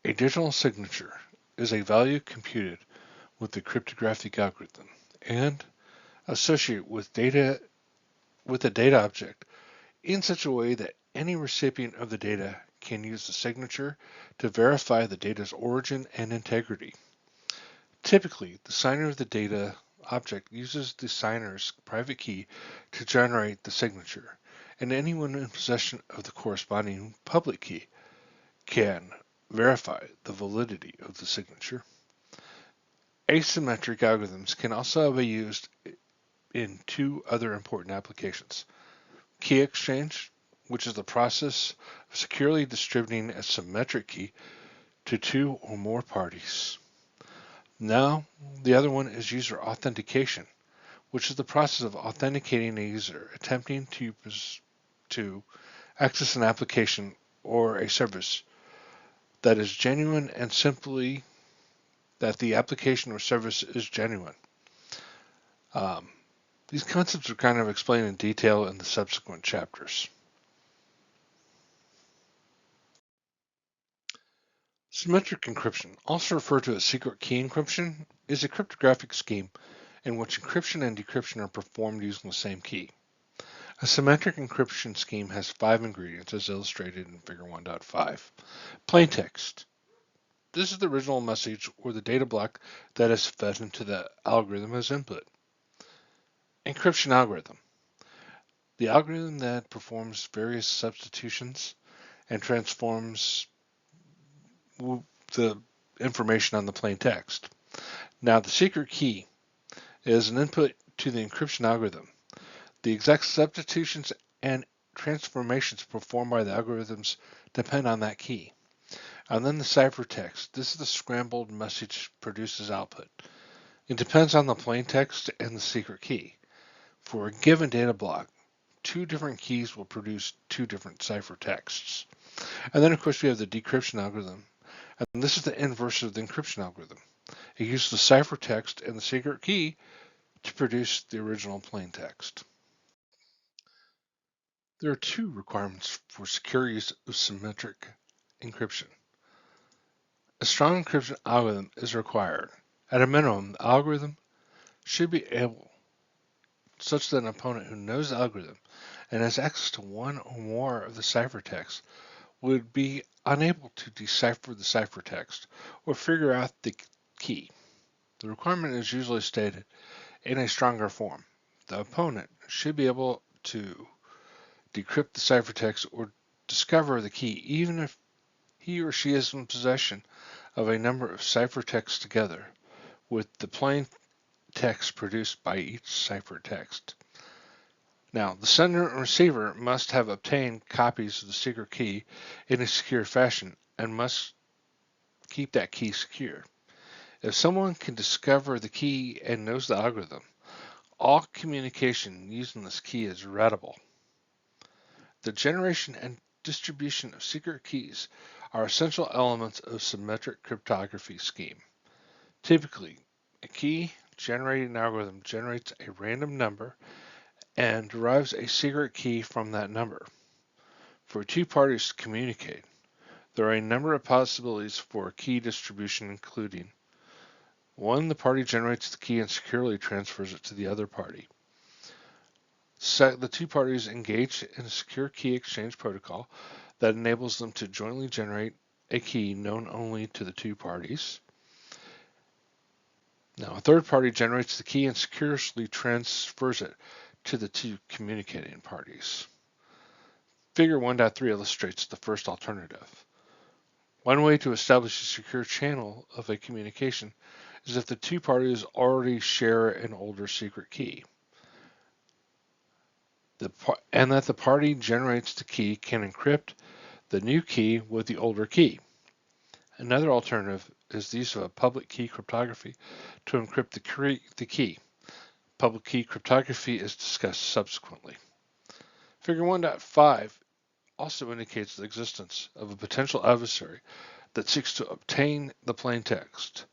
A digital signature is a value computed with the cryptographic algorithm and associated with a data object in such a way that any recipient of the data can use the signature to verify the data's origin and integrity. Typically, the signer of the data object uses the signer's private key to generate the signature, and anyone in possession of the corresponding public key can verify the validity of the signature. Asymmetric algorithms can also be used in two other important applications. Key exchange, which is the process of securely distributing a symmetric key to two or more parties. Now, the other one is user authentication, which is the process of authenticating a user attempting to access an application or a service that is genuine and simply that the application or service is genuine. These concepts are kind of explained in detail in the subsequent chapters. Symmetric encryption, also referred to as secret key encryption, is a cryptographic scheme in which encryption and decryption are performed using the same key. A symmetric encryption scheme has 5 ingredients as illustrated in Figure 1.5. Plaintext. This is the original message or the data block that is fed into the algorithm as input. Encryption algorithm. The algorithm that performs various substitutions and transforms the information on the plain text. Now, the secret key is an input to the encryption algorithm. The exact substitutions and transformations performed by the algorithms depend on that key. And then the ciphertext. This is the scrambled message produces output. It depends on the plain text and the secret key. For a given data block, two different keys will produce two different ciphertexts. And then, of course, we have the decryption algorithm. And this is the inverse of the encryption algorithm. It uses the ciphertext and the secret key to produce the original plain text. There are two requirements for secure use of symmetric encryption. A strong encryption algorithm is required. At a minimum, the algorithm should be able such that an opponent who knows the algorithm and has access to one or more of the ciphertext would be unable to decipher the ciphertext or figure out the key. The requirement is usually stated in a stronger form. The opponent should be able to decrypt the ciphertext or discover the key even if he or she is in possession of a number of ciphertexts together with the plain text produced by each ciphertext. Now, the sender and receiver must have obtained copies of the secret key in a secure fashion and must keep that key secure. If someone can discover the key and knows the algorithm, all communication using this key is readable. The generation and distribution of secret keys are essential elements of symmetric cryptography scheme. Typically, a key generating algorithm generates a random number and derives a secret key from that number. For two parties to communicate, there are a number of possibilities for key distribution, including 1. The party generates the key and securely transfers it to the other party. The two parties engage in a secure key exchange protocol that enables them to jointly generate a key known only to the two parties. Now, a third party generates the key and securely transfers it to the two communicating parties. Figure 1.3 illustrates the first alternative. One way to establish a secure channel of a communication is if the two parties already share an older secret key. And that the party generates the key can encrypt the new key with the older key. Another alternative is the use of a public key cryptography to encrypt the key. Public key cryptography is discussed subsequently. Figure 1.5 also indicates the existence of a potential adversary that seeks to obtain the plain text.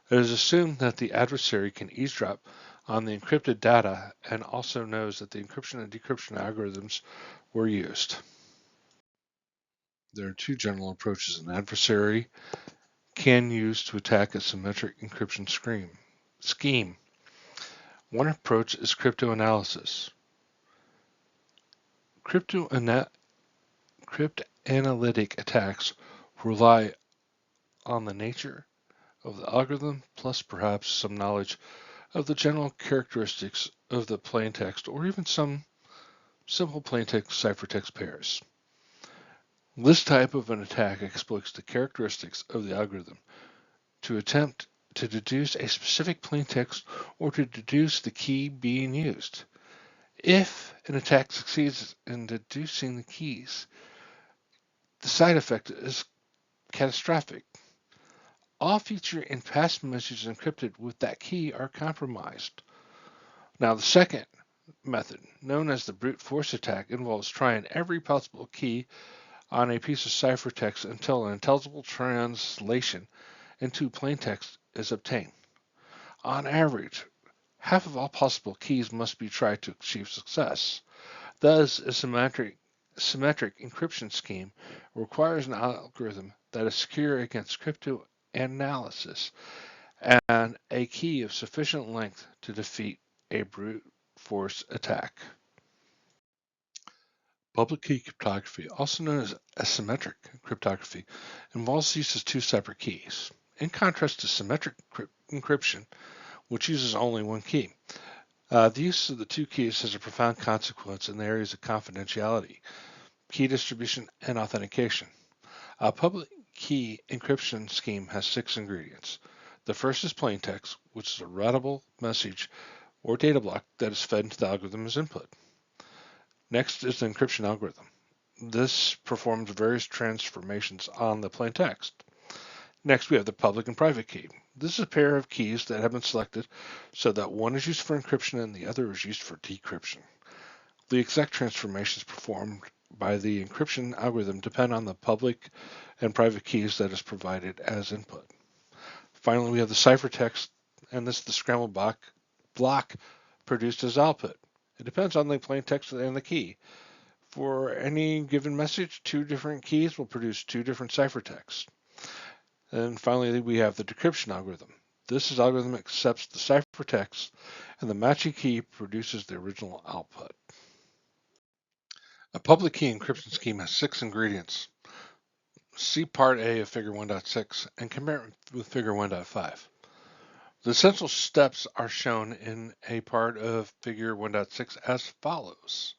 It is assumed that the adversary can eavesdrop on the encrypted data and also knows that the encryption and decryption algorithms were used. There are two general approaches an adversary can use to attack a symmetric encryption scheme. One approach is cryptanalysis. Cryptanalytic attacks rely on the nature of the algorithm plus perhaps some knowledge of the general characteristics of the plaintext or even some simple plaintext ciphertext pairs. This type of an attack exploits the characteristics of the algorithm to attempt to deduce a specific plaintext or to deduce the key being used. If an attack succeeds in deducing the keys, the side effect is catastrophic. All future and past messages encrypted with that key are compromised. Now, the second method, known as the brute force attack, involves trying every possible key on a piece of ciphertext until an intelligible translation into plaintext is obtained. On average, half of all possible keys must be tried to achieve success. Thus, a symmetric encryption scheme requires an algorithm that is secure against cryptanalysis and a key of sufficient length to defeat a brute force attack. Public key cryptography, also known as asymmetric cryptography, involves the use of two separate keys. In contrast to symmetric encryption, which uses only one key, the use of the two keys has a profound consequence in the areas of confidentiality, key distribution, and authentication. A public key encryption scheme has 6 ingredients. The first is plaintext, which is a readable message or data block that is fed into the algorithm as input. Next is the encryption algorithm. This performs various transformations on the plain text. Next, we have the public and private key. This is a pair of keys that have been selected so that one is used for encryption and the other is used for decryption. The exact transformations performed by the encryption algorithm depend on the public and private keys that is provided as input. Finally, we have the ciphertext, and this is the scrambled block produced as output. It depends on the plain text and the key. For any given message, two different keys will produce two different ciphertexts. And finally, we have the decryption algorithm. This algorithm accepts the ciphertext, and the matching key produces the original output. A public key encryption scheme has 6 ingredients. See Part A of Figure 1.6 and compare it with Figure 1.5. The essential steps are shown in a part of Figure 1.6 as follows.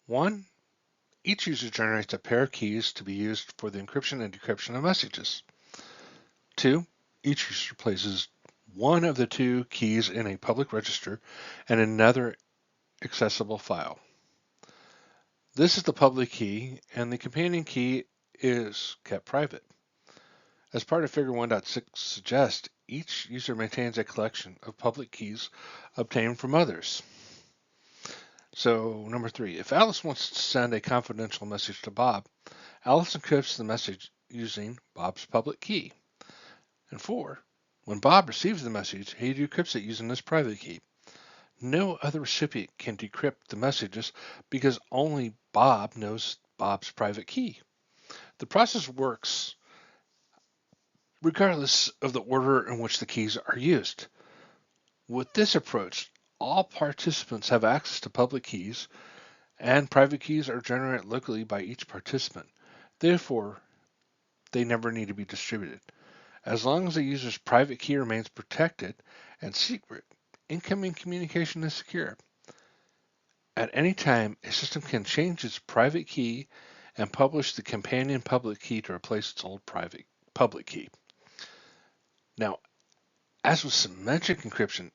1. Each user generates a pair of keys to be used for the encryption and decryption of messages. 2. Each user places one of the two keys in a public register and another accessible file. This is the public key, and the companion key is kept private. As part of Figure 1.6 suggests, each user maintains a collection of public keys obtained from others. So, number 3, if Alice wants to send a confidential message to Bob, Alice encrypts the message using Bob's public key. And 4, when Bob receives the message, he decrypts it using his private key. No other recipient can decrypt the messages because only Bob knows Bob's private key. The process works regardless of the order in which the keys are used. With this approach, all participants have access to public keys, and private keys are generated locally by each participant. Therefore, they never need to be distributed. As long as the user's private key remains protected and secret, incoming communication is secure. At any time, a system can change its private key and publish the companion public key to replace its old private public key. Now, as with symmetric encryption,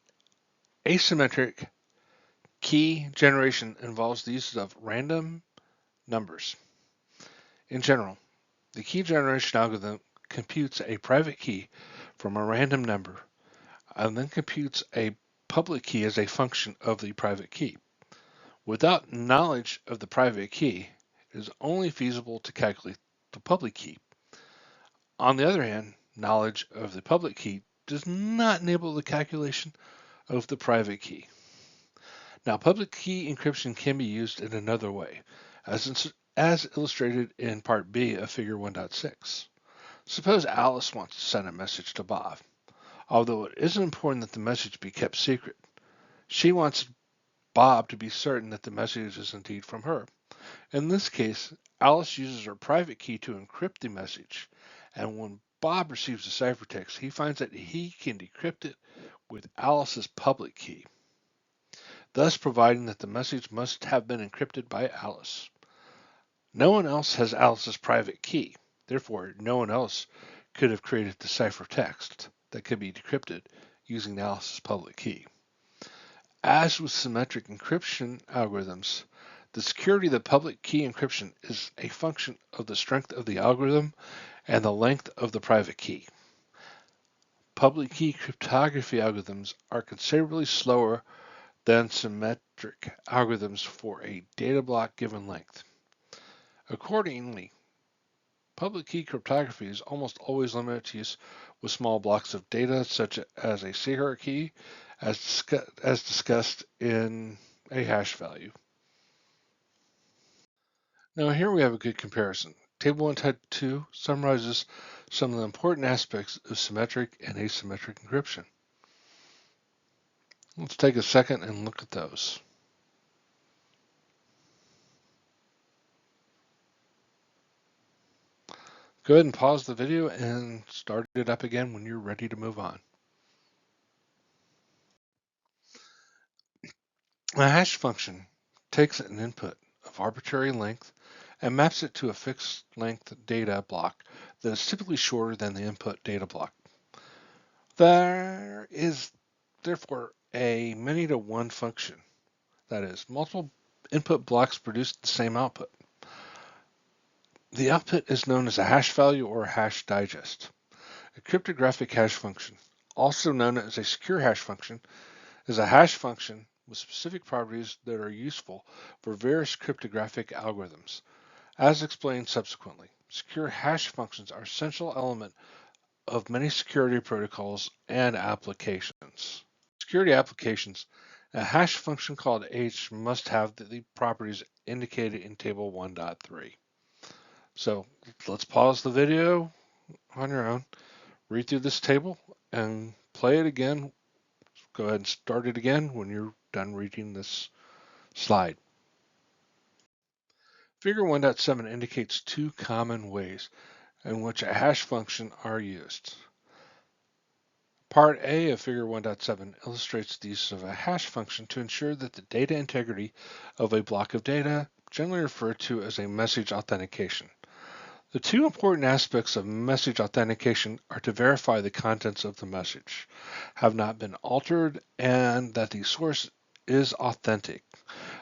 asymmetric key generation involves the use of random numbers. In general, the key generation algorithm computes a private key from a random number and then computes a public key as a function of the private key. Without knowledge of the private key, it is only feasible to calculate the public key. On the other hand, knowledge of the public key does not enable the calculation of the private key. Now, public key encryption can be used in another way, as illustrated in Part B of Figure 1.6. Suppose Alice wants to send a message to Bob. Although it isn't important that the message be kept secret, she wants Bob to be certain that the message is indeed from her. In this case, Alice uses her private key to encrypt the message, and when Bob receives the ciphertext, he finds that he can decrypt it with Alice's public key, thus providing that the message must have been encrypted by Alice. No one else has Alice's private key, therefore no one else could have created the ciphertext that could be decrypted using Alice's public key. As with symmetric encryption algorithms, the security of the public key encryption is a function of the strength of the algorithm and the length of the private key. Public key cryptography algorithms are considerably slower than symmetric algorithms for a data block given length. Accordingly, public key cryptography is almost always limited to use with small blocks of data, such as a secret key, as discussed in a hash value. Now here we have a good comparison. Table 1 Type 2 summarizes some of the important aspects of symmetric and asymmetric encryption. Let's take a second and look at those. Go ahead and pause the video and start it up again when you're ready to move on. A hash function takes an input of arbitrary length and maps it to a fixed length data block that is typically shorter than the input data block. There is therefore a many-to-one function, that is, multiple input blocks produce the same output. The output is known as a hash value or a hash digest. A cryptographic hash function, also known as a secure hash function, is a hash function with specific properties that are useful for various cryptographic algorithms. As explained subsequently, secure hash functions are essential element of many security protocols and applications. Security applications, a hash function called H must have the properties indicated in table 1.3. So let's pause the video on your own, read through this table, and play it again. Go ahead and start it again when you're done reading this slide. Figure 1.7 indicates two common ways in which a hash function are used. Part A of Figure 1.7 illustrates the use of a hash function to ensure that the data integrity of a block of data, generally referred to as a message authentication. The two important aspects of message authentication are to verify the contents of the message have not been altered and that the source is authentic.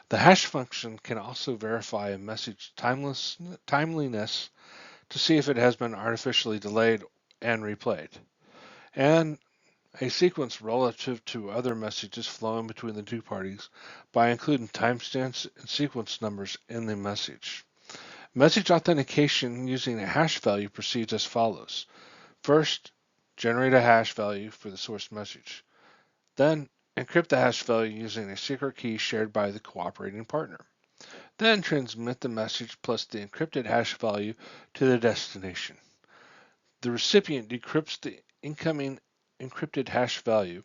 The hash function can also verify a message timeliness to see if it has been artificially delayed and replayed, and a sequence relative to other messages flowing between the two parties by including timestamps and sequence numbers in the message. Message authentication using a hash value proceeds as follows. First, generate a hash value for the source message. Then, encrypt the hash value using a secret key shared by the cooperating partner. Then transmit the message plus the encrypted hash value to the destination. The recipient decrypts the incoming encrypted hash value,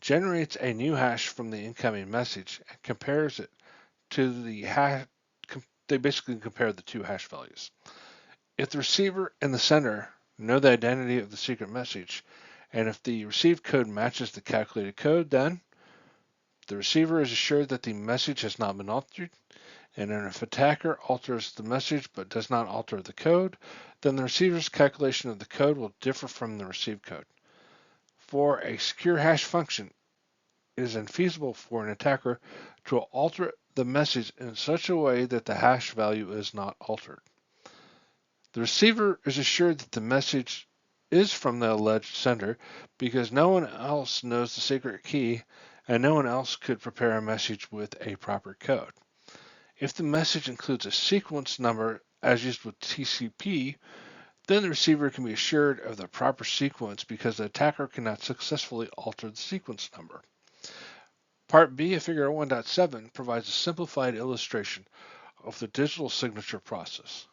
generates a new hash from the incoming message, and compares it to the hash. They basically compare the two hash values. If the receiver and the sender know the identity of the secret message, and if the received code matches the calculated code, then the receiver is assured that the message has not been altered, and if attacker alters the message but does not alter the code, then the receiver's calculation of the code will differ from the received code. For a secure hash function, it is infeasible for an attacker to alter the message in such a way that the hash value is not altered. The receiver is assured that the message is from the alleged sender because no one else knows the secret key and no one else could prepare a message with a proper code. If the message includes a sequence number as used with TCP, then the receiver can be assured of the proper sequence because the attacker cannot successfully alter the sequence number. Part B of Figure 1.7 provides a simplified illustration of the digital signature process.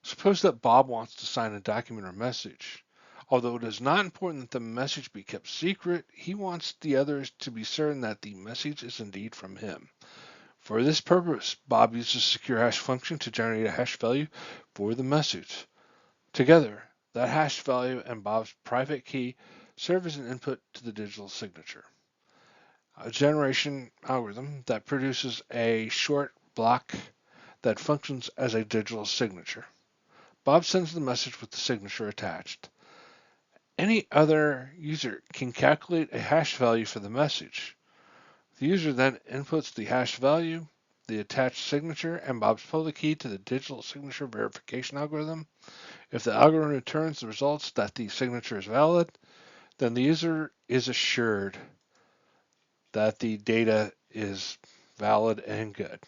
Suppose that Bob wants to sign a document or message. Although it is not important that the message be kept secret, he wants the others to be certain that the message is indeed from him. For this purpose, Bob uses a secure hash function to generate a hash value for the message. Together, that hash value and Bob's private key serve as an input to the digital signature. A generation algorithm that produces a short block that functions as a digital signature. Bob sends the message with the signature attached. Any other user can calculate a hash value for the message. The user then inputs the hash value, the attached signature, and Bob's public key to the digital signature verification algorithm. If the algorithm returns the results that the signature is valid, then the user is assured that the data is valid and good.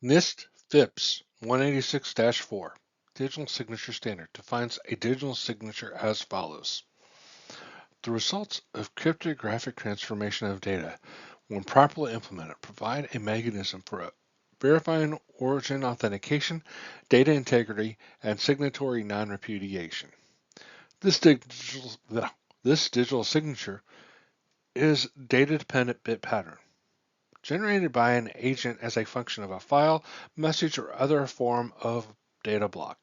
NIST FIPS 186-4 Digital Signature Standard defines a digital signature as follows. The results of cryptographic transformation of data, when properly implemented, provide a mechanism for verifying origin authentication, data integrity, and signatory non-repudiation. This digital signature is data-dependent bit pattern, generated by an agent as a function of a file, message, or other form of data block.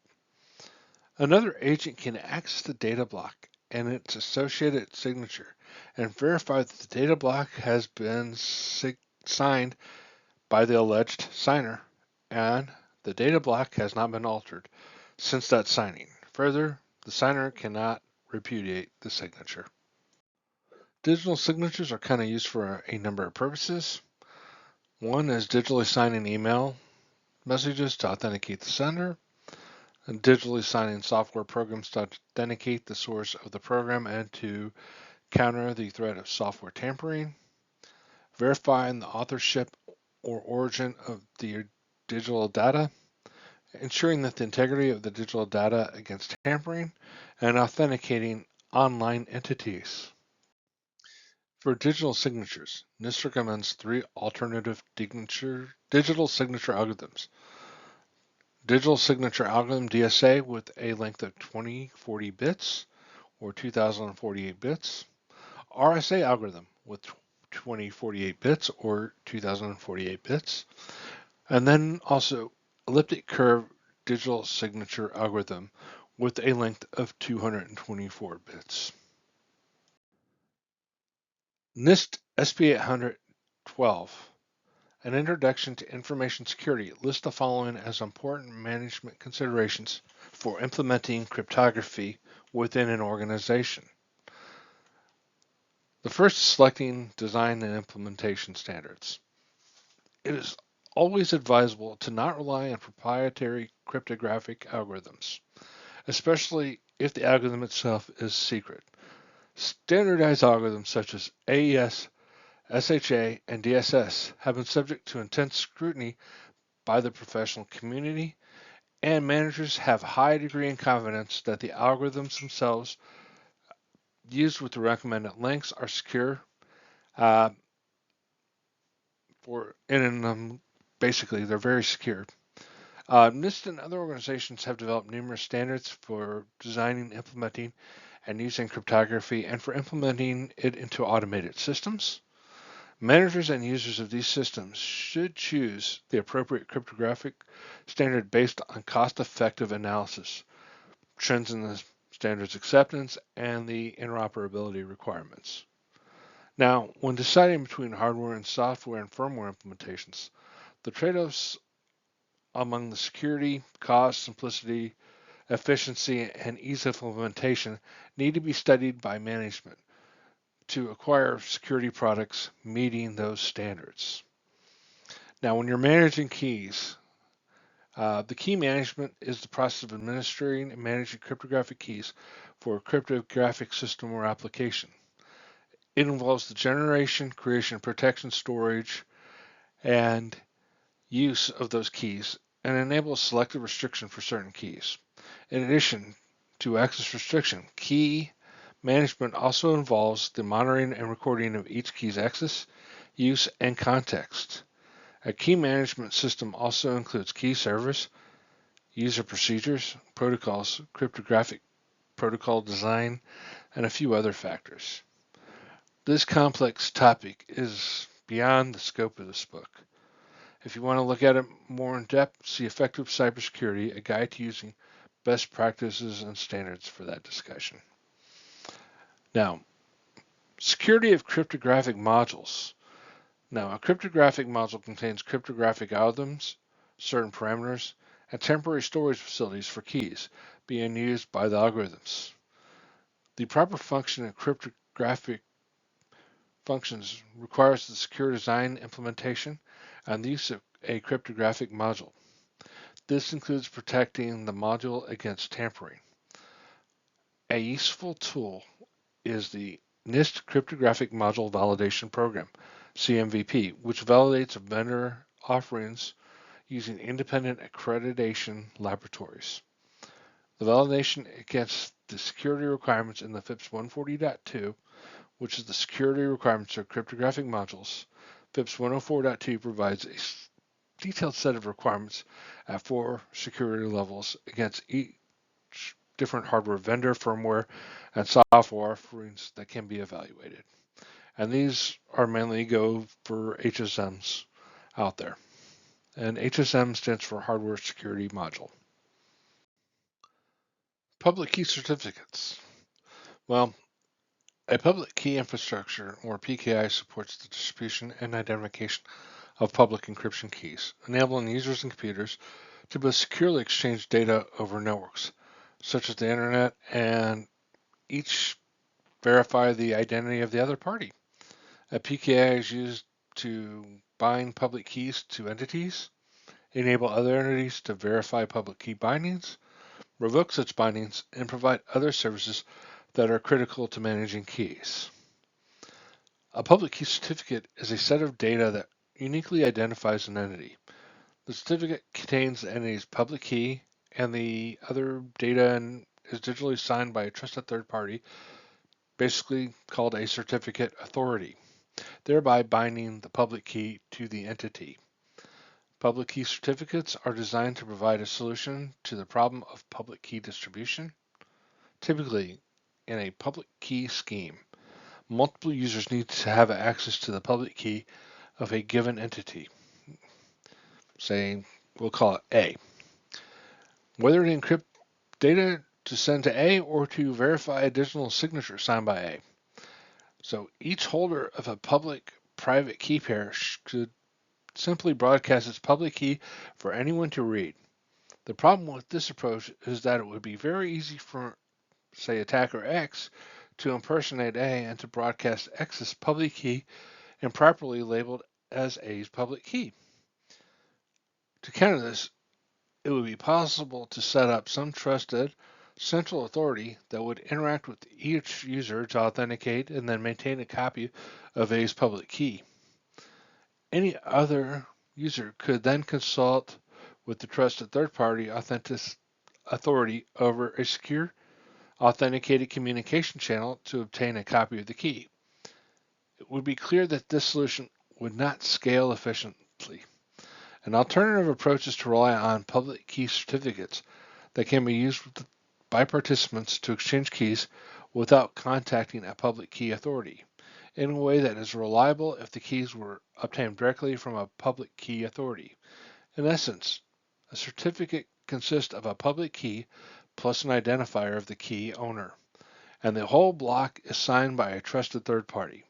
Another agent can access the data block and its associated signature and verify that the data block has been signed by the alleged signer and the data block has not been altered since that signing. Further, the signer cannot repudiate the signature. Digital signatures are kind of used for a number of purposes. One is digitally signing email messages to authenticate the sender, and digitally signing software programs to authenticate the source of the program and to counter the threat of software tampering, verifying the authorship or origin of the digital data, ensuring that the integrity of the digital data against tampering, and authenticating online entities. For digital signatures, NIST recommends three alternative digital signature algorithms. Digital signature algorithm DSA with a length of 2040 bits or 2048 bits. RSA algorithm with 2048 bits or 2048 bits. And then also elliptic curve digital signature algorithm with a length of 224 bits. NIST SP 812, an introduction to information security, lists the following as important management considerations for implementing cryptography within an organization. The first is selecting design and implementation standards. It is always advisable to not rely on proprietary cryptographic algorithms, especially if the algorithm itself is secret. Standardized algorithms such as AES, SHA, and DSS have been subject to intense scrutiny by the professional community, and managers have high degree of confidence that the algorithms themselves used with the recommended links are secure. Uh, Basically, they're very secure. NIST and other organizations have developed numerous standards for designing, implementing, and using cryptography and for implementing it into automated systems. Managers and users of these systems should choose the appropriate cryptographic standard based on cost-effective analysis, trends in the standard's acceptance, and the interoperability requirements. Now, when deciding between hardware and software and firmware implementations, the trade-offs among the security, cost, simplicity, efficiency, and ease of implementation need to be studied by management to acquire security products meeting those standards. Now, when you're managing keys, the key management is the process of administering and managing cryptographic keys for a cryptographic system or application. It involves the generation, creation, protection, storage, and use of those keys and enables selective restriction for certain keys. In addition to access restriction, key management also involves the monitoring and recording of each key's access, use, and context. A key management system also includes key servers, user procedures, protocols, cryptographic protocol design, and a few other factors. This complex topic is beyond the scope of this book. If you want to look at it more in depth, see Effective Cybersecurity, a guide to using best practices and standards for that discussion. Now, security of cryptographic modules. Now, a cryptographic module contains cryptographic algorithms, certain parameters, and temporary storage facilities for keys being used by the algorithms. The proper function of cryptographic functions requires the secure design, implementation, and the use of a cryptographic module. This includes protecting the module against tampering. A useful tool is the NIST Cryptographic Module Validation Program, CMVP, which validates vendor offerings using independent accreditation laboratories. The validation against the security requirements in the FIPS 140.2, which is the security requirements of cryptographic modules. FIPS 104.2 provides a detailed set of requirements at 4 security levels against each different hardware vendor, firmware, and software offerings that can be evaluated. And these are mainly go for HSMs out there. And HSM stands for Hardware Security Module. Public key certificates. Well, a public key infrastructure, or PKI, supports the distribution and identification of public encryption keys, enabling users and computers to both securely exchange data over networks, such as the internet, and each verify the identity of the other party. A PKI is used to bind public keys to entities, enable other entities to verify public key bindings, revoke such bindings, and provide other services that are critical to managing keys. A public key certificate is a set of data that uniquely identifies an entity. The certificate contains the entity's public key and the other data and is digitally signed by a trusted third party, basically called a certificate authority, thereby binding the public key to the entity. Public key certificates are designed to provide a solution to the problem of public key distribution. Typically, in a public key scheme, multiple users need to have access to the public key of a given entity. Say, we'll call it A. Whether to encrypt data to send to A or to verify a digital signature signed by A. So each holder of a public-private key pair should simply broadcast its public key for anyone to read. The problem with this approach is that it would be very easy for, say, attacker X to impersonate A and to broadcast X's public key improperly labeled as A's public key. To counter this, it would be possible to set up some trusted central authority that would interact with each user to authenticate and then maintain a copy of A's public key. Any other user could then consult with the trusted third-party authority over a secure, authenticated communication channel to obtain a copy of the key. It would be clear that this solution would not scale efficiently. An alternative approach is to rely on public key certificates that can be used by participants to exchange keys without contacting a public key authority, in a way that is reliable if the keys were obtained directly from a public key authority. In essence, a certificate consists of a public key plus an identifier of the key owner, and the whole block is signed by a trusted third party.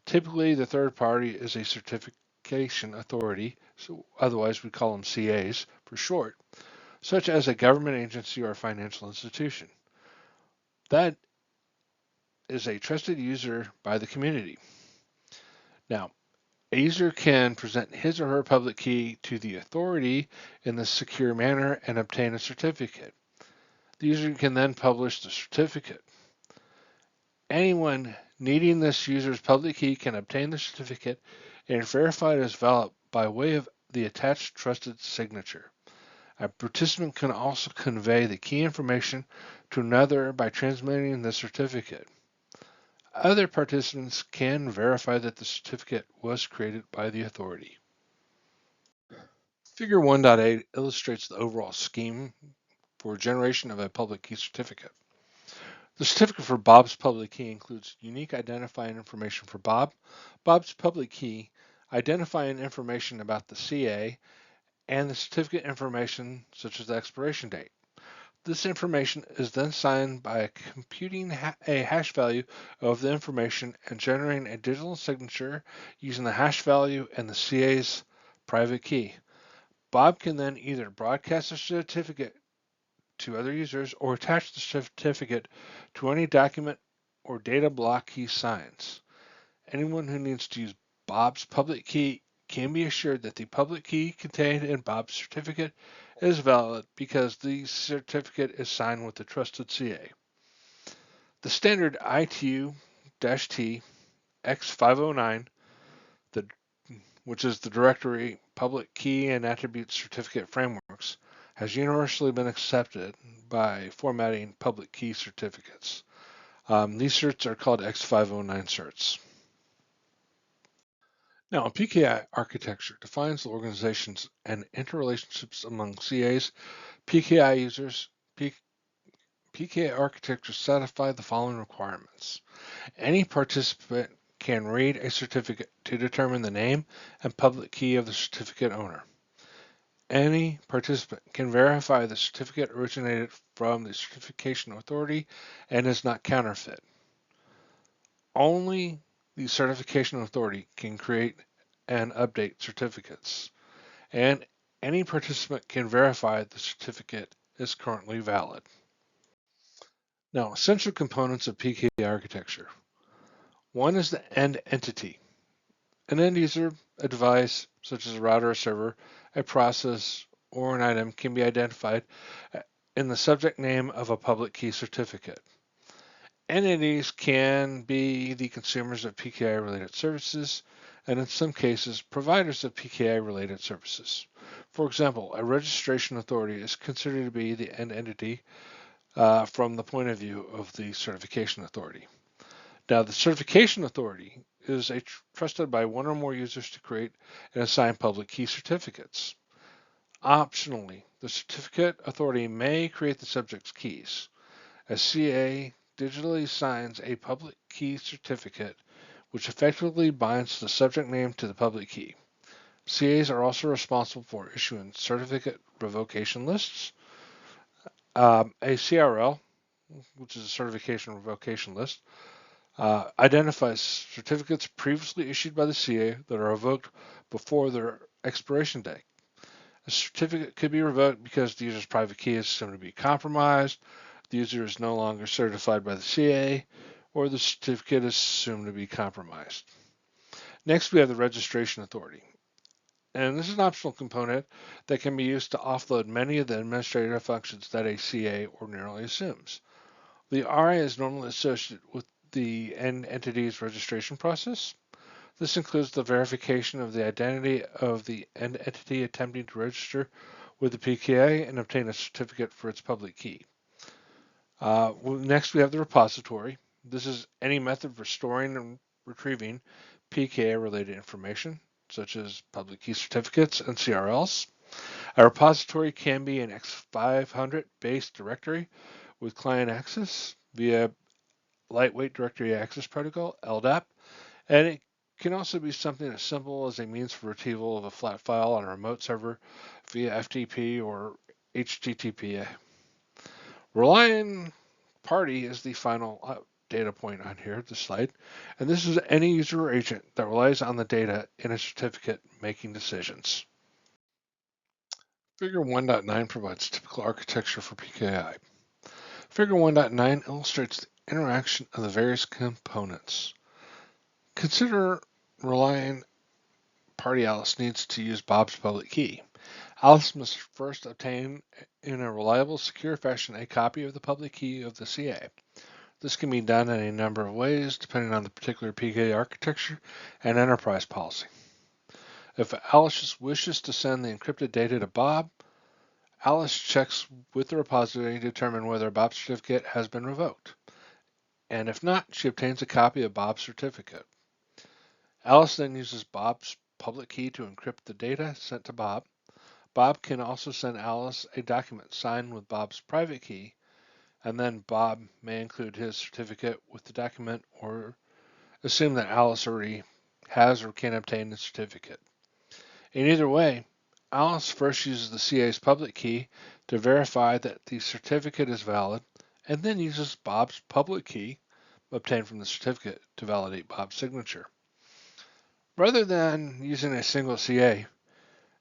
Typically, the third party is a certification authority, so otherwise we call them CAs for short, such as a government agency or a financial institution. That is a trusted user by the community. Now, a user can present his or her public key to the authority in a secure manner and obtain a certificate. The user can then publish the certificate. Anyone needing this user's public key can obtain the certificate and verify it as valid by way of the attached trusted signature. A participant can also convey the key information to another by transmitting the certificate. Other participants can verify that the certificate was created by the authority. Figure 1.8 illustrates the overall scheme for generation of a public key certificate. The certificate for Bob's public key includes unique identifying information for Bob, Bob's public key, identifying information about the CA, and the certificate information such as the expiration date. This information is then signed by computing a hash value of the information and generating a digital signature using the hash value and the CA's private key. Bob can then either broadcast the certificate to other users or attach the certificate to any document or data block he signs. Anyone who needs to use Bob's public key can be assured that the public key contained in Bob's certificate is valid because the certificate is signed with the trusted CA. The standard ITU-T X509, which is the directory public key and attribute certificate frameworks, has universally been accepted by formatting public key certificates. These certs are called X509 certs. Now, a PKI architecture defines the organizations and interrelationships among CAs, PKI users. PKI architecture satisfy the following requirements. Any participant can read a certificate to determine the name and public key of the certificate owner. Any participant can verify the certificate originated from the certification authority and is not counterfeit. Only the certification authority can create and update certificates, and any participant can verify the certificate is currently valid. Now, essential components of PKI architecture. One is the end entity. An end user, a device, such as a router or server, a process, or an item can be identified in the subject name of a public key certificate. Entities can be the consumers of PKI related services, and in some cases, providers of PKI related services. For example, a registration authority is considered to be the end entity from the point of view of the certification authority. Now, the certification authority is trusted by one or more users to create and assign public key certificates. Optionally, the certificate authority may create the subject's keys. A CA digitally signs a public key certificate, which effectively binds the subject name to the public key. CAs are also responsible for issuing certificate revocation lists. A CRL, which is a certification revocation list, identifies certificates previously issued by the CA that are revoked before their expiration date. A certificate could be revoked because the user's private key is assumed to be compromised, the user is no longer certified by the CA, or the certificate is assumed to be compromised. Next, we have the registration authority. And this is an optional component that can be used to offload many of the administrative functions that a CA ordinarily assumes. The RA is normally associated with the end entity's registration process. This includes the verification of the identity of the end entity attempting to register with the PKI and obtain a certificate for its public key. Next, we have the repository. This is any method for storing and retrieving PKI-related information, such as public key certificates and CRLs. A repository can be an X500-based directory with client access via Lightweight Directory Access Protocol, LDAP, and it can also be something as simple as a means for retrieval of a flat file on a remote server via FTP or HTTP. Relying party is the final data point on here, the slide, and this is any user or agent that relies on the data in a certificate making decisions. Figure 1.9 provides typical architecture for PKI. Figure 1.9 illustrates the interaction of the various components. Consider relying party Alice needs to use Bob's public key. Alice must first obtain in a reliable, secure fashion a copy of the public key of the CA. This can be done in a number of ways depending on the particular PKI architecture and enterprise policy. If Alice wishes to send the encrypted data to Bob, Alice checks with the repository to determine whether Bob's certificate has been revoked. And if not, she obtains a copy of Bob's certificate. Alice then uses Bob's public key to encrypt the data sent to Bob. Bob can also send Alice a document signed with Bob's private key, and then Bob may include his certificate with the document or assume that Alice already has or can obtain the certificate. In either way, Alice first uses the CA's public key to verify that the certificate is valid, and then uses Bob's public key obtained from the certificate to validate Bob's signature. Rather than using a single CA,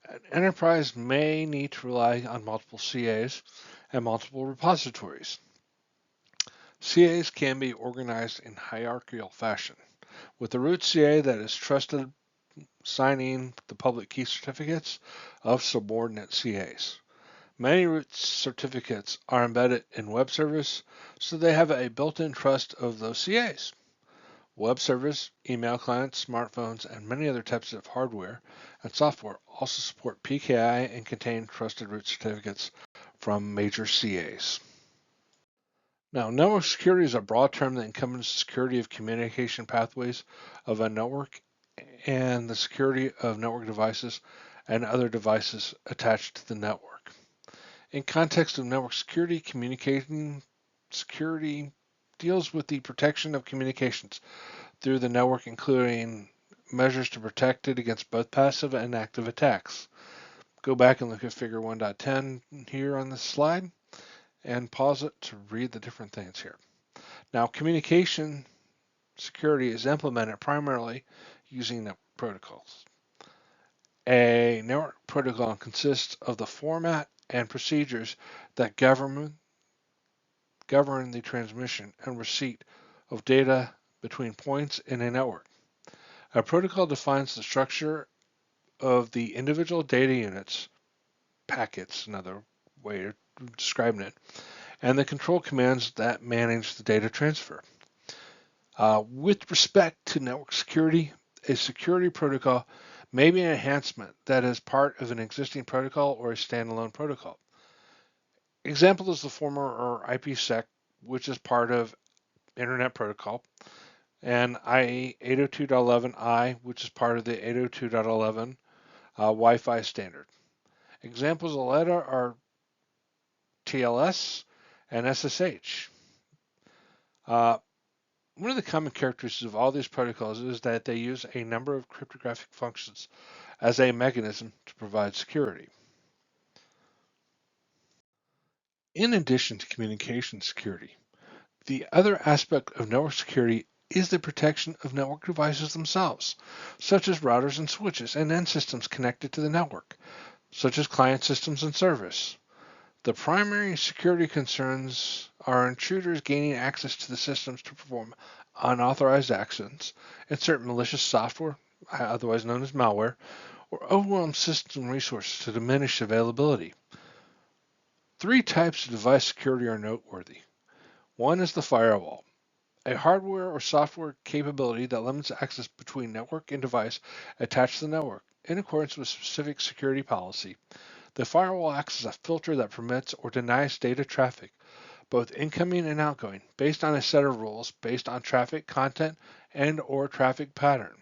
an enterprise may need to rely on multiple CAs and multiple repositories. CAs can be organized in hierarchical fashion, with the root CA that is trusted signing the public key certificates of subordinate CAs. Many root certificates are embedded in web service, so they have a built-in trust of those CAs. Web servers, email clients, smartphones, and many other types of hardware and software also support PKI and contain trusted root certificates from major CAs. Now, network security is a broad term that encompasses security of communication pathways of a network and the security of network devices and other devices attached to the network. In context of network security, communication security deals with the protection of communications through the network, including measures to protect it against both passive and active attacks. Go back and look at figure 1.10 here on this slide and pause it to read the different things here. Now, communication security is implemented primarily using network protocols. A network protocol consists of the format and procedures that govern govern the transmission and receipt of data between points in a network. A protocol defines the structure of the individual data units, packets, another way of describing it, and the control commands that manage the data transfer. With respect to network security, a security protocol may be an enhancement that is part of an existing protocol or a standalone protocol. Example is the former or IPsec, which is part of Internet Protocol, and IE 802.11i, which is part of the 802.11 Wi-Fi standard. Examples of LEDA are TLS and SSH. One of the common characteristics of all these protocols is that they use a number of cryptographic functions as a mechanism to provide security. In addition to communication security, the other aspect of network security is the protection of network devices themselves, such as routers and switches and end systems connected to the network, such as client systems and servers. The primary security concerns are intruders gaining access to the systems to perform unauthorized actions, insert malicious software, otherwise known as malware, or overwhelm system resources to diminish availability. Three types of device security are noteworthy. One is the firewall, a hardware or software capability that limits access between network and device attached to the network in accordance with specific security policy. The firewall acts as a filter that permits or denies data traffic, both incoming and outgoing, based on a set of rules based on traffic content and or traffic pattern.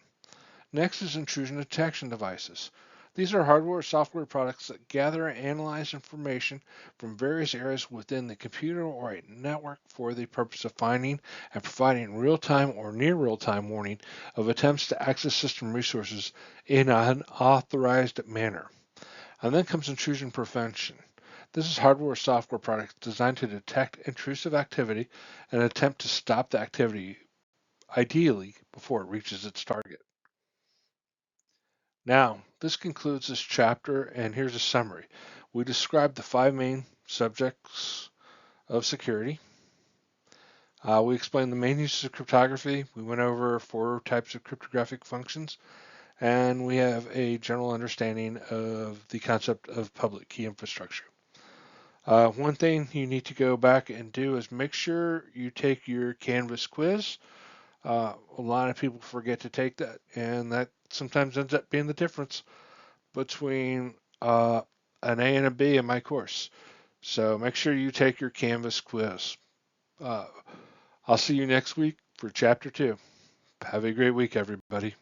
Next is intrusion detection devices. These are hardware or software products that gather and analyze information from various areas within the computer or a network for the purpose of finding and providing real-time or near real-time warning of attempts to access system resources in an unauthorized manner. And then comes intrusion prevention. This is hardware or software products designed to detect intrusive activity and attempt to stop the activity, ideally before it reaches its target. Now, this concludes this chapter, and here's a summary. We described the five main subjects of security. We explained the main uses of cryptography. We went over four types of cryptographic functions, and we have a general understanding of the concept of public key infrastructure. One thing you need to go back and do is make sure you take your Canvas quiz. A lot of people forget to take that, and that sometimes ends up being the difference between an A and a B in my course. So make sure you take your Canvas quiz. Uh, I'll see you next week for Chapter 2. Have a great week, everybody.